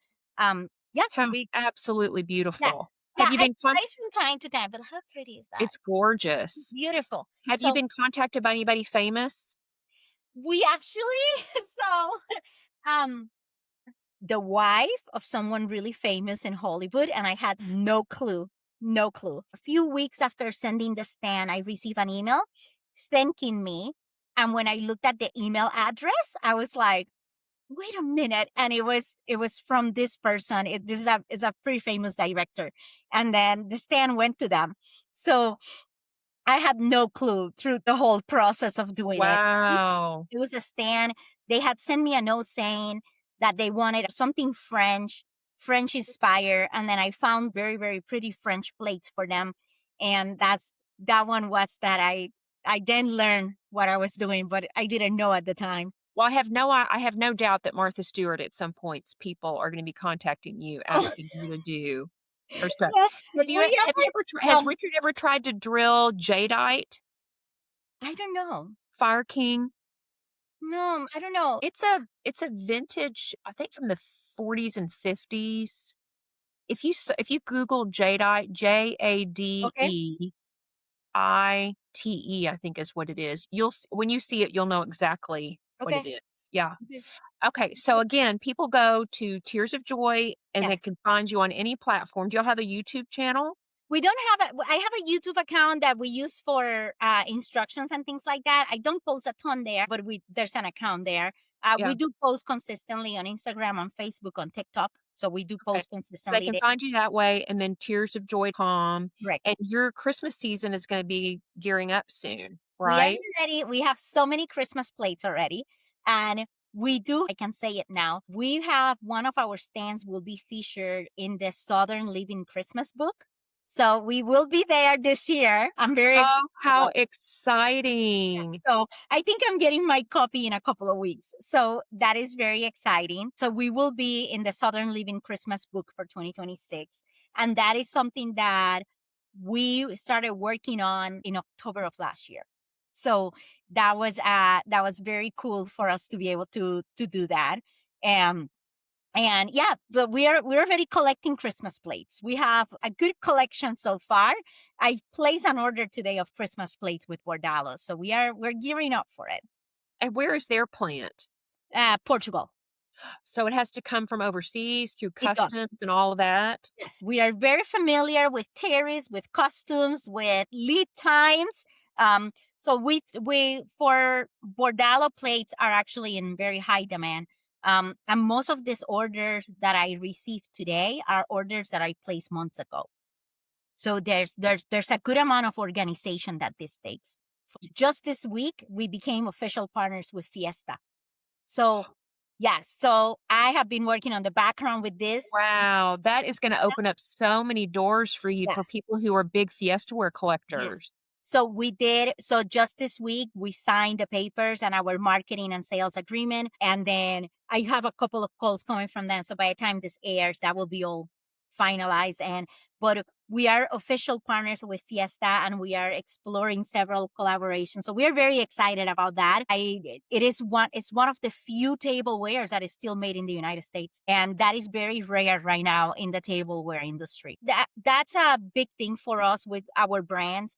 Speaker 3: Yeah,
Speaker 2: How
Speaker 3: we
Speaker 2: absolutely
Speaker 3: yes.
Speaker 2: beautiful.
Speaker 3: Yeah,
Speaker 2: Have you
Speaker 3: I
Speaker 2: been
Speaker 3: try from time to time, but how pretty is that?
Speaker 2: It's gorgeous.
Speaker 3: Beautiful.
Speaker 2: Have you
Speaker 3: So
Speaker 2: been contacted by anybody famous?
Speaker 3: we actually, um, the wife of someone really famous in Hollywood, and I had no clue, no clue. A few weeks after sending the stand, I received an email thanking me. And when I looked at the email address, I was like, wait a minute. And it was from this person. This is a pretty famous director. And then the stand went to them. So I had no clue through the whole process of doing it.
Speaker 2: Wow.
Speaker 3: It was a stand. They had sent me a note saying that they wanted something French inspired. And then I found very, very pretty French plates for them. And that one was that I then learned what I was doing, but I didn't know at the time.
Speaker 2: Well, I have no doubt that Martha Stewart at some points people are gonna be contacting you,
Speaker 3: Oh,
Speaker 2: asking you to do her stuff.
Speaker 3: well,
Speaker 2: Have you ever has Richard ever tried to drill jadeite,
Speaker 3: I don't know.
Speaker 2: Fire King?
Speaker 3: No, I don't know.
Speaker 2: It's a vintage, I think from the 40s and 50s. If you Google jadeite,
Speaker 3: Okay.
Speaker 2: Jadeite, I think is what it is. When you see it, you'll know exactly what it
Speaker 3: Okay.
Speaker 2: is. Yeah.
Speaker 3: Okay.
Speaker 2: Okay. So again, people go to Tears of Joy and they
Speaker 3: Yes.
Speaker 2: can find you on any platform. Do y'all have a YouTube channel?
Speaker 3: We don't have I have a YouTube account that we use for instructions and things like that. I don't post a ton there, but there's an account there.
Speaker 2: Yeah.
Speaker 3: We do post consistently on Instagram, on Facebook, on TikTok. So we do
Speaker 2: Okay.
Speaker 3: post
Speaker 2: So they
Speaker 3: consistently
Speaker 2: can
Speaker 3: there.
Speaker 2: find you that way, and then tearsofjoy.com.
Speaker 3: Right.
Speaker 2: And your Christmas season is going to be gearing up soon,
Speaker 3: We are
Speaker 2: right?
Speaker 3: ready. We have so many Christmas plates already. And we do, I can say it now, we have one of our stands will be featured in the Southern Living Christmas book. So we will be there this year. I'm very excited
Speaker 2: Oh, how
Speaker 3: about it.
Speaker 2: exciting.
Speaker 3: So I think I'm getting my copy in a couple of weeks. So that is very exciting. So we will be in the Southern Living Christmas book for 2026. And that is something that we started working on in October of last year. So that was very cool for us to be able to do that. And yeah, but we're already collecting Christmas plates. We have a good collection so far. I placed an order today of Christmas plates with Bordalo, so we're gearing up for it.
Speaker 2: And where is their plant?
Speaker 3: Portugal.
Speaker 2: So it has to come from overseas through
Speaker 3: It does.
Speaker 2: customs and all of that?
Speaker 3: Yes, we are very familiar with tariffs, with customs, with lead times. So we for Bordalo plates are actually in very high demand. And most of these orders that I received today are orders that I placed months ago. So there's a good amount of organization that this takes. Just this week, we became official partners with Fiesta. So yes, so I have been working on the background with this.
Speaker 2: Wow, that is gonna open up so many doors for you for
Speaker 3: Yes.
Speaker 2: people who are big Fiesta ware
Speaker 3: Yes.
Speaker 2: collectors.
Speaker 3: So just this week, we signed the papers and our marketing and sales agreement. And then I have a couple of calls coming from them. So by the time this airs, that will be all finalized. But we are official partners with Fiesta, and we are exploring several collaborations. So we are very excited about that. It's one of the few tablewares that is still made in the United States. And that is very rare right now in the tableware industry. That's a big thing for us with our brands.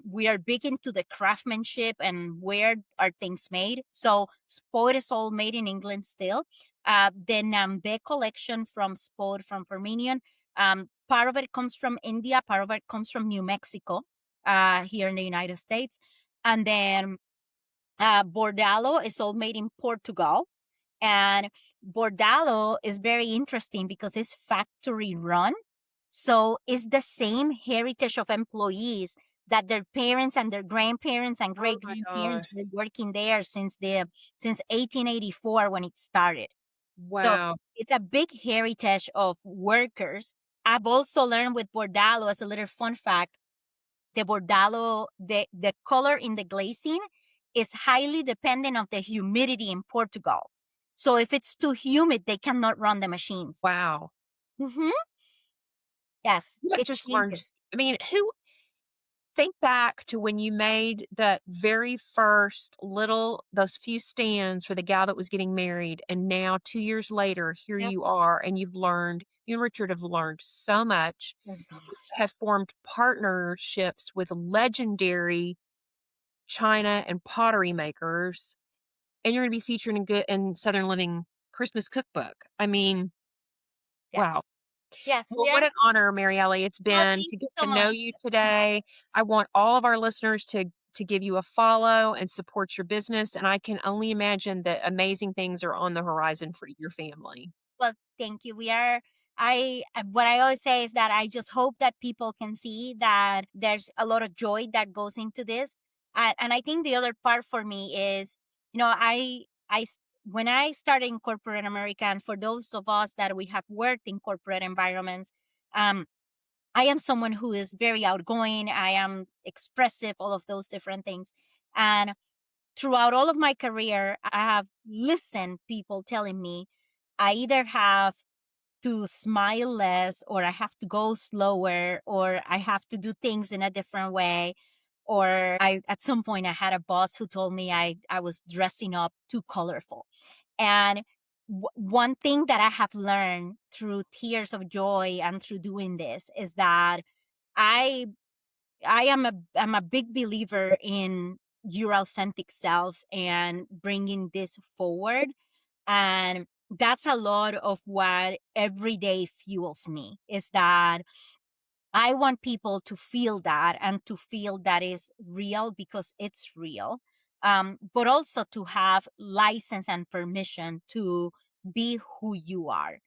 Speaker 3: We are big into the craftsmanship and where are things made. So Spode is all made in England still. The Nambe collection from Spode, from Parmenion, part of it comes from India, part of it comes from New Mexico, here in the United States. And then Bordalo is all made in Portugal. And Bordalo is very interesting because it's factory run. So it's the same heritage of employees that their parents and their grandparents and great
Speaker 2: my
Speaker 3: grandparents
Speaker 2: gosh.
Speaker 3: were working there since 1884 when it started. So
Speaker 2: Wow.
Speaker 3: it's a big heritage of workers. I've also learned with Bordalo, as a little fun fact, the Bordalo, the color in the glazing is highly dependent on the humidity in Portugal. So if it's too humid, they cannot run the machines.
Speaker 2: Wow.
Speaker 3: Hmm. Yes,
Speaker 2: You have
Speaker 3: it
Speaker 2: just learned.
Speaker 3: changes.
Speaker 2: I mean, who think back to when you made that very first those few stands for the gal that was getting married. And now 2 years later, here
Speaker 3: Yep.
Speaker 2: you are, and you and Richard have learned so much,
Speaker 3: Thanks so much.
Speaker 2: have formed partnerships with legendary china and pottery makers, and you're going to be featured in Southern Living Christmas cookbook. I mean,
Speaker 3: Yeah.
Speaker 2: wow.
Speaker 3: Yes,
Speaker 2: Well,
Speaker 3: we
Speaker 2: what
Speaker 3: are.
Speaker 2: an honor, Marieli, it's
Speaker 3: Oh,
Speaker 2: been
Speaker 3: thank
Speaker 2: to
Speaker 3: you
Speaker 2: get
Speaker 3: so
Speaker 2: to know
Speaker 3: much.
Speaker 2: you today. I want all of our listeners to give you a follow and support your business, and I can only imagine that amazing things are on the horizon for your family.
Speaker 3: Well, thank you. We are. What I always say is that I just hope that people can see that there's a lot of joy that goes into this, and I think the other part for me is, when I started in corporate America, and for those of us that we have worked in corporate environments, um, I am someone who is very outgoing. I am expressive, all of those different things, and throughout all of my career, I have listened people telling me I either have to smile less, or I have to go slower, or I have to do things in a different way. Or at some point I had a boss who told me I was dressing up too colorful. And one thing that I have learned through tears of joy and through doing this is that I I'm a big believer in your authentic self and bringing this forward. And that's a lot of what every day fuels me, is that I want people to feel that, and to feel that is real because it's real. But also to have license and permission to be who you are.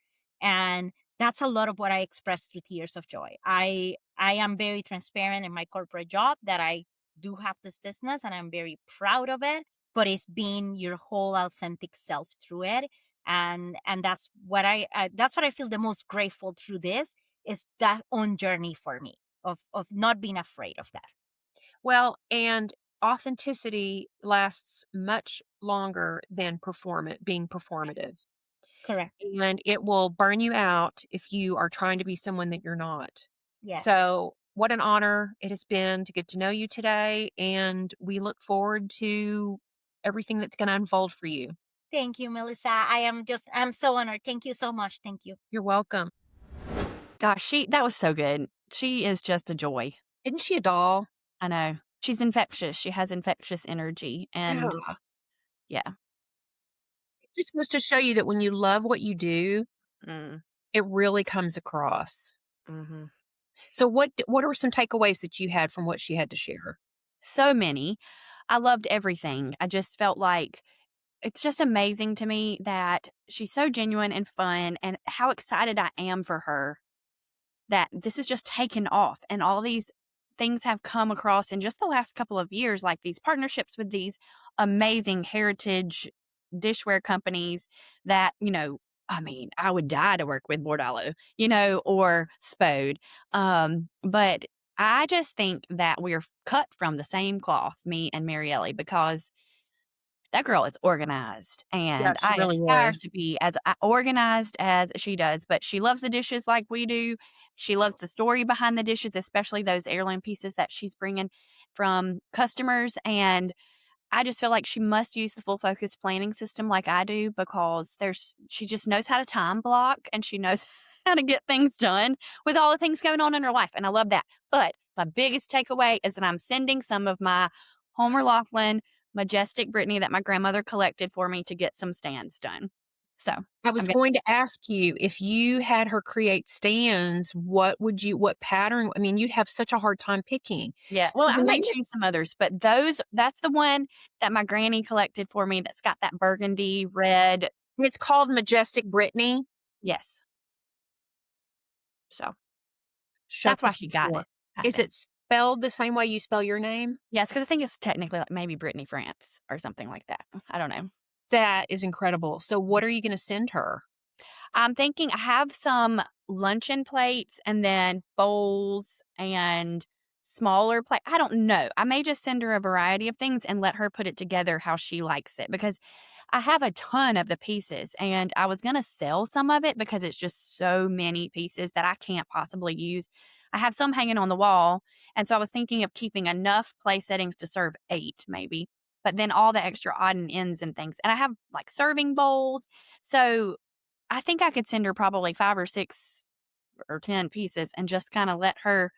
Speaker 3: And that's a lot of what I express through Tears of Joy. I am very transparent in my corporate job that I do have this business and I'm very proud of it, but it's being your whole authentic self through it. And that's what I feel the most grateful through this, is that own journey for me of not being afraid of that.
Speaker 2: Well, and authenticity lasts much longer than being performative.
Speaker 3: Correct.
Speaker 2: And it will burn you out if you are trying to be someone that you're not.
Speaker 3: Yes.
Speaker 2: So, what an honor it has been to get to know you today. And we look forward to everything that's going to unfold for you.
Speaker 3: Thank you, Melissa. I'm so honored. Thank you so much. Thank you.
Speaker 2: You're welcome.
Speaker 1: Gosh, that was so good. She is just a joy.
Speaker 2: Isn't she a doll?
Speaker 1: I know. She's infectious. She has infectious energy. And
Speaker 2: Yeah.
Speaker 1: yeah.
Speaker 2: It just goes to show you that when you love what you do,
Speaker 1: Mm,
Speaker 2: it really comes across.
Speaker 1: hmm
Speaker 2: So, what are some takeaways that you had from what she had to share?
Speaker 1: So many. I loved everything. I just felt like it's just amazing to me that she's so genuine and fun, and how excited I am for her that this is just taken off, and all these things have come across in just the last couple of years, like these partnerships with these amazing heritage dishware companies that, I mean, I would die to work with Bordalo, or Spode. But I just think that we're cut from the same cloth, me and Marieli, because that girl is organized,
Speaker 2: Yeah,
Speaker 1: and
Speaker 2: she
Speaker 1: I
Speaker 2: really
Speaker 1: aspire to
Speaker 2: is.
Speaker 1: be as organized as she does, but she loves the dishes like we do. She loves the story behind the dishes, especially those heirloom pieces that she's bringing from customers, and I just feel like she must use the full focus planning system like I do, because she just knows how to time block, and she knows how to get things done with all the things going on in her life. And I love that. But my biggest takeaway is that I'm sending some of my Homer Laughlin Majestic Brittany that my grandmother collected for me to get some stands done. So
Speaker 2: I
Speaker 1: I'm
Speaker 2: was
Speaker 1: gonna,
Speaker 2: going to ask you, if you had her create stands, what pattern? I mean, you'd have such a hard time picking.
Speaker 1: yeah. Well,
Speaker 2: So
Speaker 1: I
Speaker 2: the
Speaker 1: might
Speaker 2: name
Speaker 1: choose some others, but that's the one that my granny collected for me that's got that burgundy red.
Speaker 2: it's called Majestic Brittany.
Speaker 1: Yes. So That's why
Speaker 2: Shepard
Speaker 1: she
Speaker 2: for
Speaker 1: got
Speaker 2: sure.
Speaker 1: it, I
Speaker 2: Is
Speaker 1: think.
Speaker 2: it spelled the same way you spell your name?
Speaker 1: Yes, because I think it's technically like maybe Brittany France or something like that. I don't know.
Speaker 2: That is incredible. So what are you gonna send her?
Speaker 1: I'm thinking I have some luncheon plates and then bowls and smaller plate. I don't know. I may just send her a variety of things and let her put it together how she likes it because I have a ton of the pieces and I was going to sell some of it because it's just so many pieces that I can't possibly use. I have some hanging on the wall. And so I was thinking of keeping enough place settings to serve 8 maybe, but then all the extra odd and ends and things. And I have like serving bowls. So I think I could send her probably 5 or 6 or 10 pieces and just kinda let her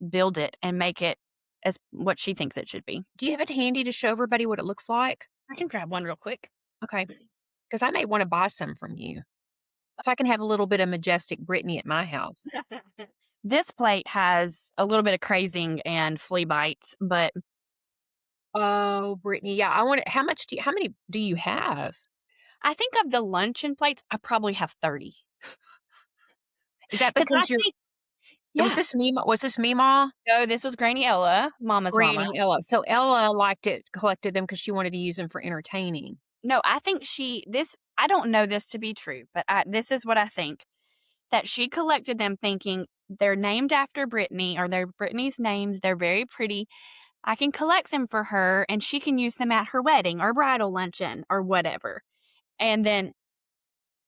Speaker 1: build it and make it as what she thinks it should be.
Speaker 2: Do you have it handy to show everybody what it looks like?
Speaker 1: I can grab one real quick.
Speaker 2: Okay, because I may wanna buy some from you, so I can have a little bit of majestic Brittany at my house.
Speaker 1: This plate has a little bit of crazing and flea bites, but
Speaker 2: Oh, Brittany, yeah, I want how many do you have?
Speaker 1: I think of the luncheon plates, I probably have 30.
Speaker 2: Is that
Speaker 1: 'Cause I
Speaker 2: because you're
Speaker 1: think yeah.
Speaker 2: was this Meemaw?
Speaker 1: No, this was Granny Ella, Mama's mama.
Speaker 2: Granny Ella. So Ella liked it, collected them because she wanted to use them for entertaining.
Speaker 1: No, I think I don't know this to be true, but this is what I think. That she collected them thinking they're named after Brittany or they're Brittany's names. They're very pretty. I can collect them for her and she can use them at her wedding or bridal luncheon or whatever. And then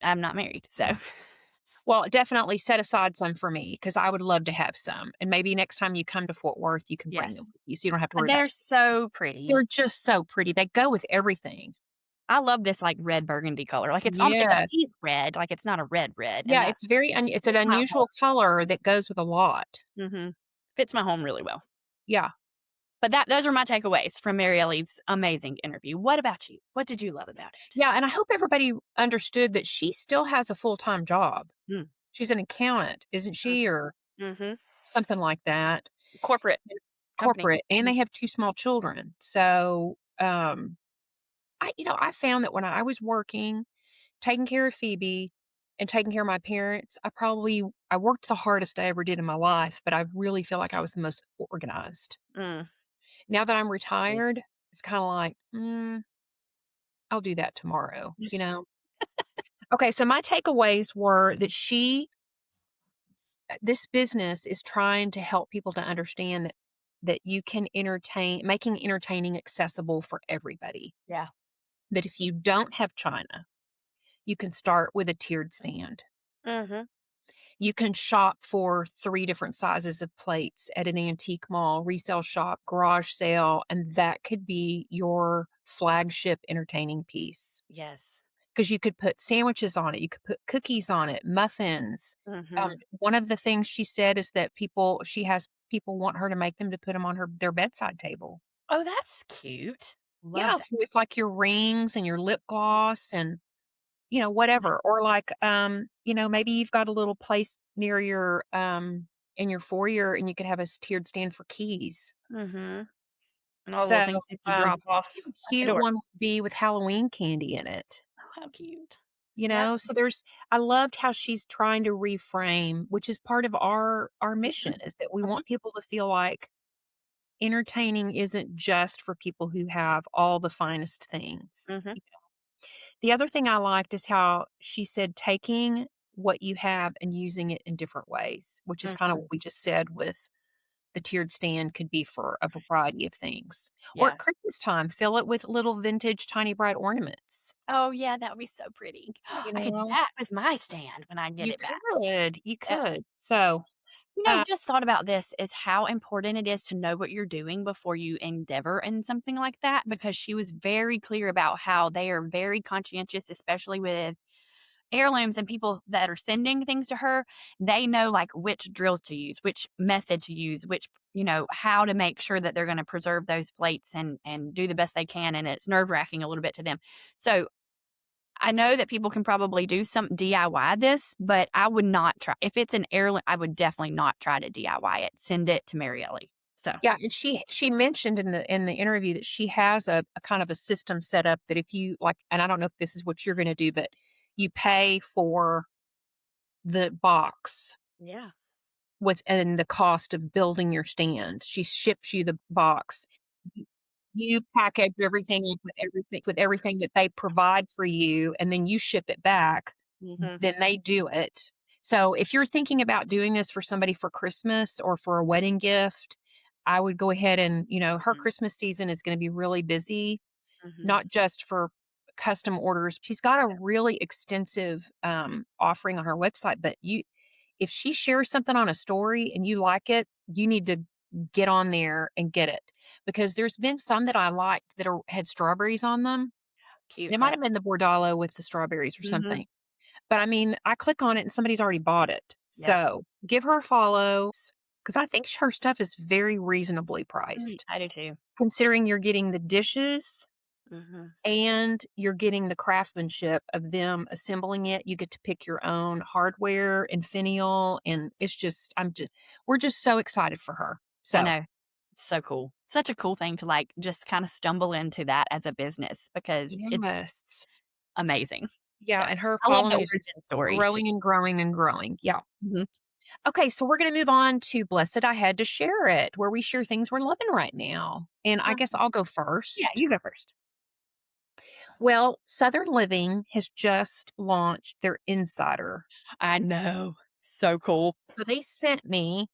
Speaker 1: I'm not married. So,
Speaker 2: Well, definitely set aside some for me because I would love to have some, and maybe next time you come to Fort Worth, you can bring them
Speaker 1: yes,
Speaker 2: with you, so you don't have to worry about
Speaker 1: they're so pretty.
Speaker 2: they're just so pretty. They go with everything.
Speaker 1: I love this like red burgundy color. Like it's a
Speaker 2: Yes.
Speaker 1: pink red. Like it's not a red red. And
Speaker 2: Yeah,
Speaker 1: that
Speaker 2: it's very it's an
Speaker 1: fits my home.
Speaker 2: unusual color that goes with a lot.
Speaker 1: Fits my home really well.
Speaker 2: Yeah.
Speaker 1: But those are my takeaways from Marieli's amazing interview. What about you? What did you love about it?
Speaker 2: Yeah, and I hope everybody understood that she still has a full-time job.
Speaker 1: Mm.
Speaker 2: She's an accountant, isn't she? Or
Speaker 1: Mm-hmm.
Speaker 2: something like that.
Speaker 1: Corporate company.
Speaker 2: Corporate, and they have 2 small children. So, I found that when I was working, taking care of Phoebe and taking care of my parents, I worked the hardest I ever did in my life, but I really feel like I was the most organized.
Speaker 1: Mm.
Speaker 2: Now that I'm retired, it's kinda like, I'll do that tomorrow, you know? Okay, so my takeaways were that this business is trying to help people to understand that you can making entertaining accessible for everybody.
Speaker 1: Yeah.
Speaker 2: That if you don't have china, you can start with a tiered stand.
Speaker 1: Mhm.
Speaker 2: You can shop for 3 different sizes of plates at an antique mall, resale shop, garage sale, and that could be your flagship entertaining piece.
Speaker 1: Yes.
Speaker 2: Because you could put sandwiches on it, you could put cookies on it, muffins.
Speaker 1: Mhm.
Speaker 2: One of the things she said is that she has people want her to make them to put them on their bedside table.
Speaker 1: Oh, that's cute.
Speaker 2: Yeah,
Speaker 1: Love that.
Speaker 2: with, like, your rings and your lip gloss and, whatever. Or, like, maybe you've got a little place near in your foyer, and you could have a tiered stand for keys.
Speaker 1: Mhm. And all the little
Speaker 2: So,
Speaker 1: things you have to drop off
Speaker 2: a
Speaker 1: at the
Speaker 2: cute
Speaker 1: door.
Speaker 2: one would be with Halloween candy in it.
Speaker 1: Oh, how cute.
Speaker 2: You
Speaker 1: Yep.
Speaker 2: know, so I loved how she's trying to reframe, which is part of our mission, is that we
Speaker 1: Mhm.
Speaker 2: want people to feel like entertaining isn't just for people who have all the finest things.
Speaker 1: Mhm.
Speaker 2: The other thing I liked is how she said taking what you have and using it in different ways, which is kind of
Speaker 1: Mhm.
Speaker 2: what we just said with the tiered stand could be for a variety of things. Or at
Speaker 1: Yeah.
Speaker 2: Christmas time, fill it with little vintage tiny bright ornaments.
Speaker 1: Oh, yeah, that would be so pretty.
Speaker 2: You
Speaker 1: I could do
Speaker 2: know,
Speaker 1: that with my stand when I get it back.
Speaker 2: you
Speaker 1: Yep.
Speaker 2: could. So,
Speaker 1: Just thought about this is how important it is to know what you're doing before you endeavor in something like that because she was very clear about how they are very conscientious, especially with heirlooms and people that are sending things to her. They know like which drills to use, which method to use, how to make sure that they're going to preserve those plates and do the best they can. And it's nerve wracking a little bit to them. So I know that people can probably do some DIY this, but I would not try. If it's an heirloom, I would definitely not try to DIY it. Send it to Marieli. So,
Speaker 2: yeah, and she mentioned in the interview that she has a kind of a system set up that if you like, and I don't know if this is what you're going to do, but you pay for the box.
Speaker 1: yeah.
Speaker 2: within the cost of building your stand. She ships you the box. You package everything up with everything that they provide for you, and then you ship it back.
Speaker 1: Mm-hmm.
Speaker 2: Then they do it. So if you're thinking about doing this for somebody for Christmas or for a wedding gift, I would go ahead and, her Christmas season is going to be really busy,
Speaker 1: Mm-hmm.
Speaker 2: not just for custom orders. She's got a really extensive offering on her website, but if she shares something on a story and you like it, you need to get on there and get it, because there's been some that I liked that had strawberries on them.
Speaker 1: Cute.
Speaker 2: It might have been the Bordalo with the strawberries or
Speaker 1: Mm-hmm.
Speaker 2: something. But I mean, I click on it and somebody's already bought it.
Speaker 1: Yeah.
Speaker 2: So give her a follow, because I think her stuff is very reasonably priced.
Speaker 1: I do too.
Speaker 2: Considering you're getting the dishes
Speaker 1: Mm-hmm.
Speaker 2: and you're getting the craftsmanship of them assembling it. You get to pick your own hardware and finial. And it's just, we're just so excited for her. So
Speaker 1: I know. It's so cool. Such a cool thing to like just kind of stumble into that as a business, because it's
Speaker 2: yes.
Speaker 1: amazing.
Speaker 2: Yeah.
Speaker 1: So,
Speaker 2: And her
Speaker 1: I love the
Speaker 2: following is
Speaker 1: origin story too.
Speaker 2: growing and growing and growing. Yeah.
Speaker 1: Mhm.
Speaker 2: Okay, so we're going to move on to Blessed I Had to Share It, where we share things we're loving right now. And I guess I'll go first.
Speaker 1: Yeah, you go first.
Speaker 2: Well, Southern Living has just launched their Insider.
Speaker 1: I know. So cool.
Speaker 2: So they sent me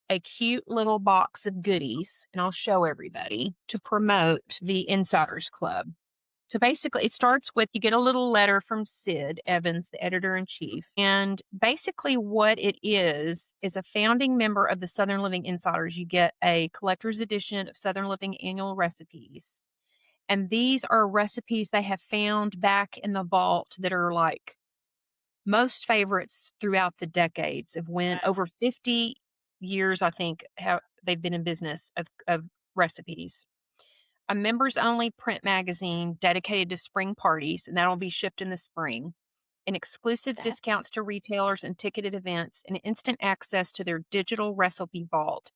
Speaker 2: a cute little box of goodies, and I'll show everybody, to promote the Insiders Club. So basically, it starts with, you get a little letter from Sid Evans, the editor-in-chief. And basically what it is a founding member of the Southern Living Insiders. You get a collector's edition of Southern Living annual recipes. And these are recipes they have found back in the vault that are like most favorites throughout the decades of when over 50 years, I think, they've been in business of recipes. A members only print magazine dedicated to spring parties, and that'll be shipped in the spring. And exclusive discounts to retailers and ticketed events, and instant access to their digital recipe vault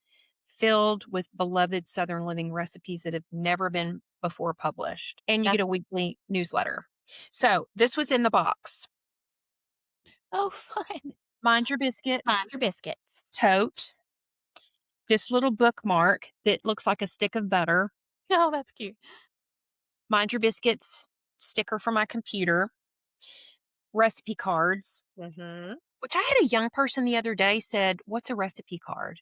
Speaker 2: filled with beloved Southern Living recipes that have never been before published. And you get a weekly newsletter. So this was in the box.
Speaker 1: Oh, fun.
Speaker 2: Mind Your Biscuits.
Speaker 1: Mind Your Biscuits.
Speaker 2: Tote. This little bookmark that looks like a stick of butter.
Speaker 1: Oh, that's cute.
Speaker 2: Mind Your Biscuits sticker for my computer. Recipe cards.
Speaker 1: Mm-hmm.
Speaker 2: Which I had a young person the other day said, "What's a recipe card?"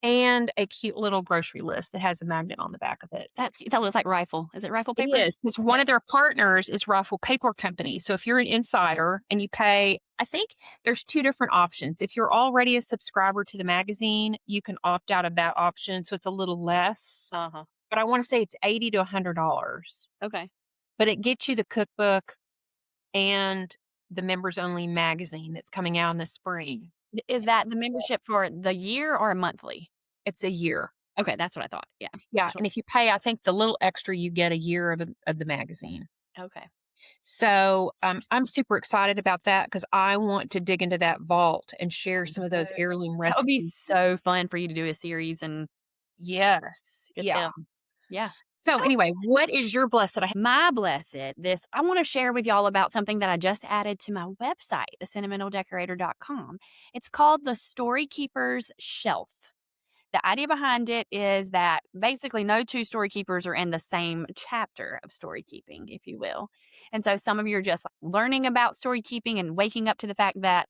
Speaker 2: And a cute little grocery list that has a magnet on the back of it.
Speaker 1: That's cute. That looks like rifle. Is it rifle paper?
Speaker 2: It is. Because one of their partners is Rifle Paper Company. So if you're an insider and you pay, I think there's two different options. If you're already a subscriber to the magazine, you can opt out of that option. So it's a little less.
Speaker 1: Uh-huh.
Speaker 2: But I want to say it's $80 to $100.
Speaker 1: Okay.
Speaker 2: But it gets you the cookbook and the members only magazine that's coming out in the spring.
Speaker 1: Is that the membership for the year or a monthly?
Speaker 2: It's a year.
Speaker 1: Okay, that's what I thought. Yeah.
Speaker 2: Yeah.
Speaker 1: Sure.
Speaker 2: And if you pay, I think the little extra, you get a year of the magazine.
Speaker 1: Okay.
Speaker 2: So I'm super excited about that, because I want to dig into that vault and share some of those heirloom recipes.
Speaker 1: That would be so fun for you to do a series and
Speaker 2: yes.
Speaker 1: get
Speaker 2: Yeah.
Speaker 1: them. Yeah.
Speaker 2: So anyway, what is your blessed?
Speaker 1: My blessed, I want to share with y'all about something that I just added to my website, the sentimentaldecorator.com. It's called the Story Keeper's Shelf. The idea behind it is that basically no two story keepers are in the same chapter of story keeping, if you will. And so some of you are just learning about story keeping and waking up to the fact that,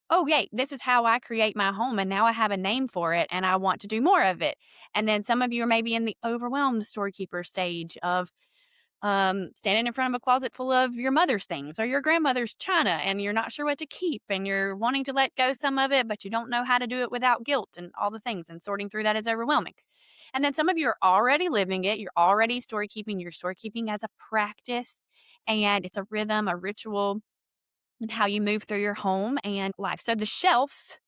Speaker 1: oh, yay, this is how I create my home, and now I have a name for it, and I want to do more of it. And then some of you are maybe in the overwhelmed storekeeper stage of standing in front of a closet full of your mother's things or your grandmother's china, and you're not sure what to keep, and you're wanting to let go some of it, but you don't know how to do it without guilt and all the things, and sorting through that is overwhelming. And then some of you are already living it. You're already storekeeping. You're storekeeping as a practice, and it's a rhythm, a ritual, and how you move through your home and life. So the shelf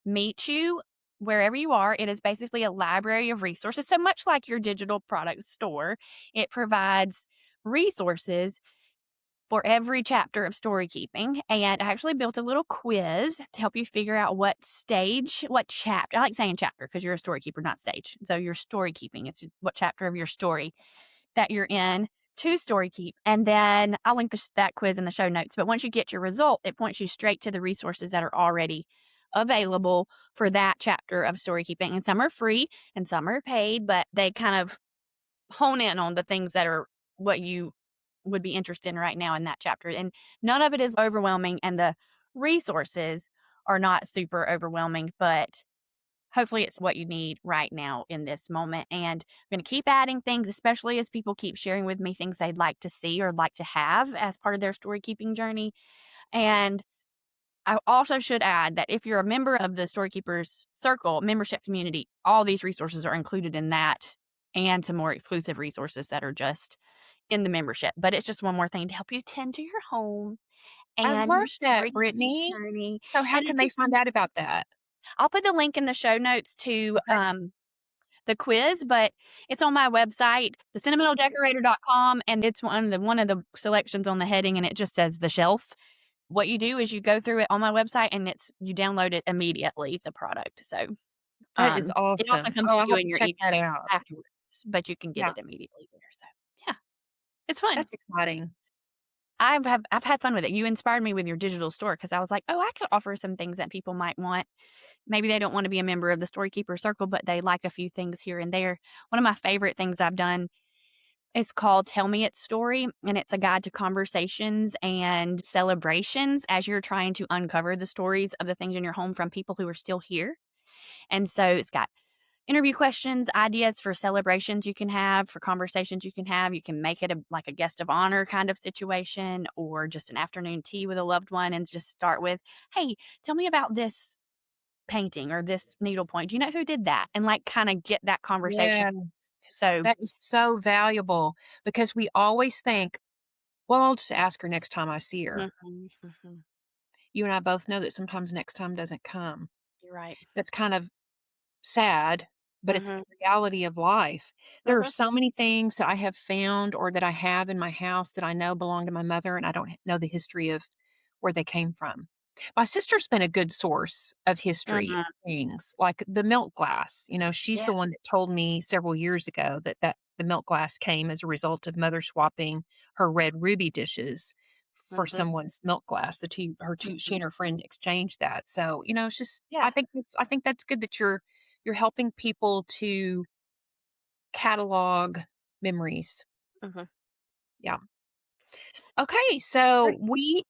Speaker 1: meets you wherever you are. It is basically a library of resources. So much like your digital product store, it provides resources for every chapter of story keeping. And I actually built a little quiz to help you figure out what chapter. I like saying chapter because you're a story keeper, not stage. So your story keeping, it's what chapter of your story that you're in. to StoryKeep. And then I'll link that quiz in the show notes. But once you get your result, it points you straight to the resources that are already available for that chapter of storykeeping. And some are free and some are paid, but they kind of hone in on the things that are what you would be interested in right now in that chapter. And none of it is overwhelming, and the resources are not super overwhelming, but hopefully it's what you need right now in this moment. And I'm going to keep adding things, especially as people keep sharing with me things they'd like to see or like to have as part of their story keeping journey. And I also should add that if you're a member of the Storykeepers Circle membership community, all these resources are included in that, and some more exclusive resources that are just in the membership. But it's just one more thing to help you tend to your home
Speaker 2: I
Speaker 1: and
Speaker 2: love
Speaker 1: your
Speaker 2: that,
Speaker 1: story
Speaker 2: Brittany.
Speaker 1: journey.
Speaker 2: So how
Speaker 1: And
Speaker 2: can
Speaker 1: it's
Speaker 2: they
Speaker 1: just,
Speaker 2: find out about that?
Speaker 1: I'll put the link in the show notes to the quiz, but it's on my website, thesentimentaldecorator.com, and it's one of the selections on the heading, and it just says the shelf. What you do is you go through it on my website, and you download it immediately, the product. So
Speaker 2: That is
Speaker 1: it also
Speaker 2: awesome.
Speaker 1: comes
Speaker 2: Oh,
Speaker 1: to
Speaker 2: I'll
Speaker 1: you
Speaker 2: have
Speaker 1: in
Speaker 2: to
Speaker 1: your
Speaker 2: check
Speaker 1: email
Speaker 2: that out.
Speaker 1: afterwards, but you can get
Speaker 2: Yeah,
Speaker 1: it immediately there. So yeah, it's fun.
Speaker 2: that's exciting.
Speaker 1: I've had fun with it. You inspired me with your digital store because I was like, oh, I could offer some things that people might want. Maybe they don't want to be a member of the Storykeeper Circle, but they like a few things here and there. One of my favorite things I've done is called Tell Me Its Story, and it's a guide to conversations and celebrations as you're trying to uncover the stories of the things in your home from people who are still here. And so it's got interview questions, ideas for celebrations you can have, for conversations you can have. You can make it like a guest of honor kind of situation, or just an afternoon tea with a loved one, and just start with, hey, tell me about this painting or this needlepoint. Do you know who did that? And like kind of get that conversation.
Speaker 2: Yes.
Speaker 1: So
Speaker 2: That is so valuable because we always think, well, I'll just ask her next time I see her.
Speaker 1: mhm, mhm,
Speaker 2: You and I both know that sometimes next time doesn't come.
Speaker 1: you're right.
Speaker 2: That's kind of sad, but it's
Speaker 1: Mhm,
Speaker 2: the reality of life. There are
Speaker 1: mhm,
Speaker 2: so many things that I have found or that I have in my house that I know belong to my mother, and I don't know the history of where they came from. My sister's been a good source of history
Speaker 1: mhm.
Speaker 2: things, like the milk glass. She's
Speaker 1: Yeah.
Speaker 2: the one that told me several years ago that the milk glass came as a result of mother swapping her red ruby dishes for
Speaker 1: Mhm,
Speaker 2: someone's milk glass. She
Speaker 1: mhm.
Speaker 2: and her friend exchanged that. So, it's just
Speaker 1: Yeah.
Speaker 2: I think that's good that you're helping people to catalog memories.
Speaker 1: Mhm.
Speaker 2: Yeah. Okay, so
Speaker 1: Great.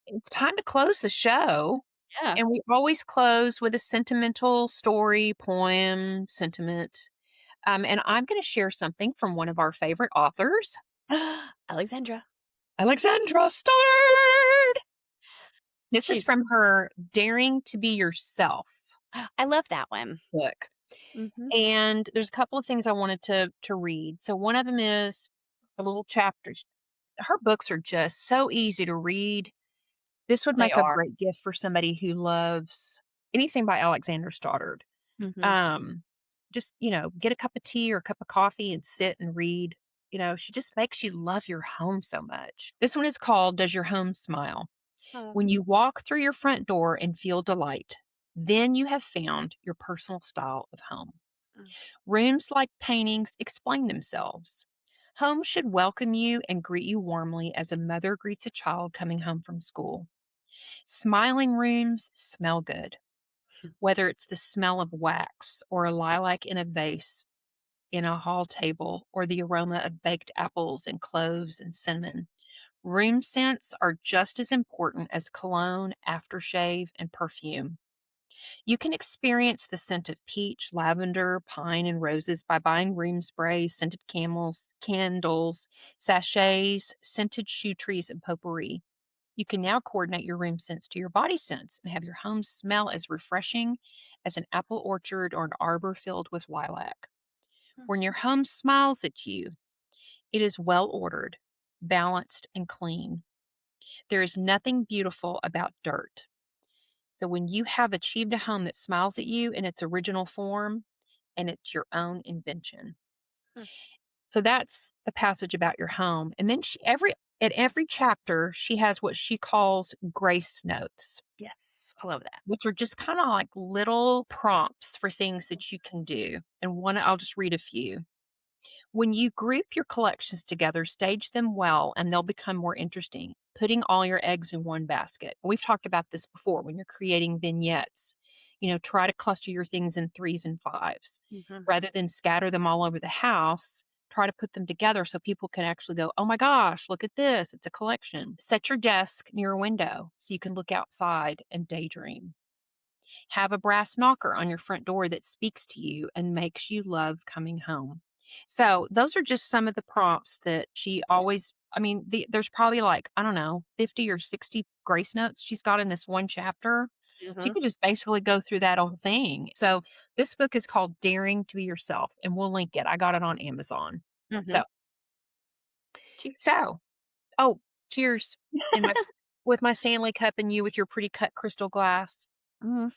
Speaker 2: it's time to close the show,
Speaker 1: Yeah.
Speaker 2: and we always close with a sentimental story, poem, sentiment. And I'm going to share something from one of our favorite authors,
Speaker 1: Alexandra.
Speaker 2: Alexandra Stoddard. This is
Speaker 1: She's
Speaker 2: from her Daring to Be Yourself
Speaker 1: I love that one.
Speaker 2: book.
Speaker 1: Mhm.
Speaker 2: And there's a couple of things I wanted to read. So one of them is a little chapter. Her books are just so easy to read. This would
Speaker 1: They
Speaker 2: make a
Speaker 1: are.
Speaker 2: great gift for somebody who loves anything by Alexander Stoddard.
Speaker 1: Mhm.
Speaker 2: Um, just, get a cup of tea or a cup of coffee and sit and read. She just makes you love your home so much. This one is called Does Your Home Smile?
Speaker 1: Oh.
Speaker 2: When you walk through your front door and feel delight, then you have found your personal style of home.
Speaker 1: Mm.
Speaker 2: Rooms like paintings explain themselves. Home should welcome you and greet you warmly as a mother greets a child coming home from school. Smiling rooms smell good, whether it's the smell of wax or a lilac in a vase in a hall table or the aroma of baked apples and cloves and cinnamon. Room scents are just as important as cologne, aftershave, and perfume. You can experience the scent of peach, lavender, pine, and roses by buying room sprays, scented candles, sachets, scented shoe trees, and potpourri. You can now coordinate your room scents to your body scents and have your home smell as refreshing as an apple orchard or an arbor filled with lilac.
Speaker 1: Mm.
Speaker 2: When your home smiles at you, it is well ordered, balanced, and clean. There is nothing beautiful about dirt. So when you have achieved a home that smiles at you in its original form and it's your own invention.
Speaker 1: Mm.
Speaker 2: So that's the passage about your home. And then at every chapter, she has what she calls grace notes,
Speaker 1: Yes. I love that.
Speaker 2: which are just kind of like little prompts for things that you can do. And I'll just read a few. When you group your collections together, stage them well, and they'll become more interesting. Putting all your eggs in one basket. We've talked about this before when you're creating vignettes. Try to cluster your things in 3s and 5s. Rather than scatter them all over the house, try to put them together so people can actually go, oh my gosh, look at this. It's a collection. Set your desk near a window so you can look outside and daydream. Have a brass knocker on your front door that speaks to you and makes you love coming home. So those are just some of the prompts that she always, there's probably 50 or 60 grace notes she's got in this one chapter. So you could just basically go through that whole thing. So this book is called Daring to Be Yourself, and we'll link it. I got it on Amazon. Cheers. With my Stanley cup and you with your pretty cut crystal glass.
Speaker 1: I'm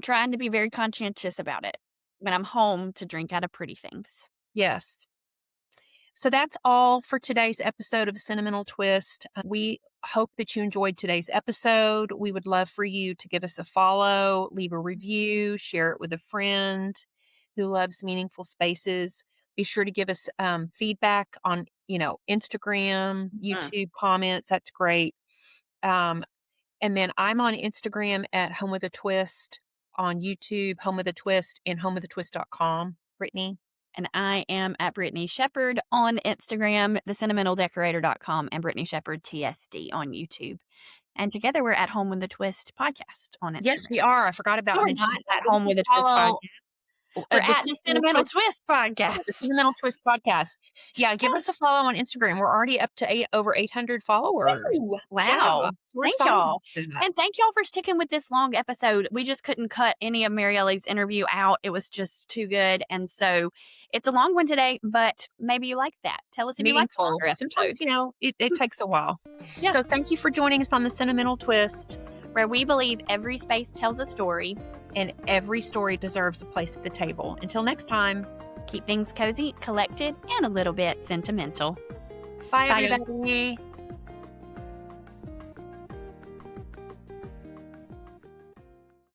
Speaker 1: trying to be very conscientious about it when I'm home to drink out of pretty things.
Speaker 2: Yes. So that's all for today's episode of Sentimental Twist. We hope that you enjoyed today's episode. We would love for you to give us a follow, leave a review, share it with a friend who loves meaningful spaces. Be sure to give us feedback on, Instagram, YouTube comments. That's great. And then I'm on Instagram at Home with a Twist, on YouTube, Home with a Twist, and homewithatwist.com. Brittany?
Speaker 1: And I am at Brittany Shepard on Instagram, thesentimentaldecorator.com, and Brittany Shepard TSD on YouTube. And together we're at Home with a Twist podcast on Instagram.
Speaker 2: Yes, we are. I forgot about mentioning
Speaker 1: at Home with a Twist podcast. We're at the Sentimental Twist podcast.
Speaker 2: The Sentimental Twist podcast. Yeah, give us a follow on Instagram. We're already up to over 800 followers.
Speaker 1: Ooh, wow.
Speaker 2: Yeah,
Speaker 1: thank y'all. And thank y'all for sticking with this long episode. We just couldn't cut any of Marieli's interview out. It was just too good. And so it's a long one today, but maybe you like that. Tell us if you like longer episodes.
Speaker 2: Sometimes, it takes a while. Yeah. So thank you for joining us on the Sentimental Twist,
Speaker 1: where we believe every space tells a story.
Speaker 2: And every story deserves a place at the table. Until next time,
Speaker 1: keep things cozy, collected, and a little bit sentimental.
Speaker 2: Bye everybody.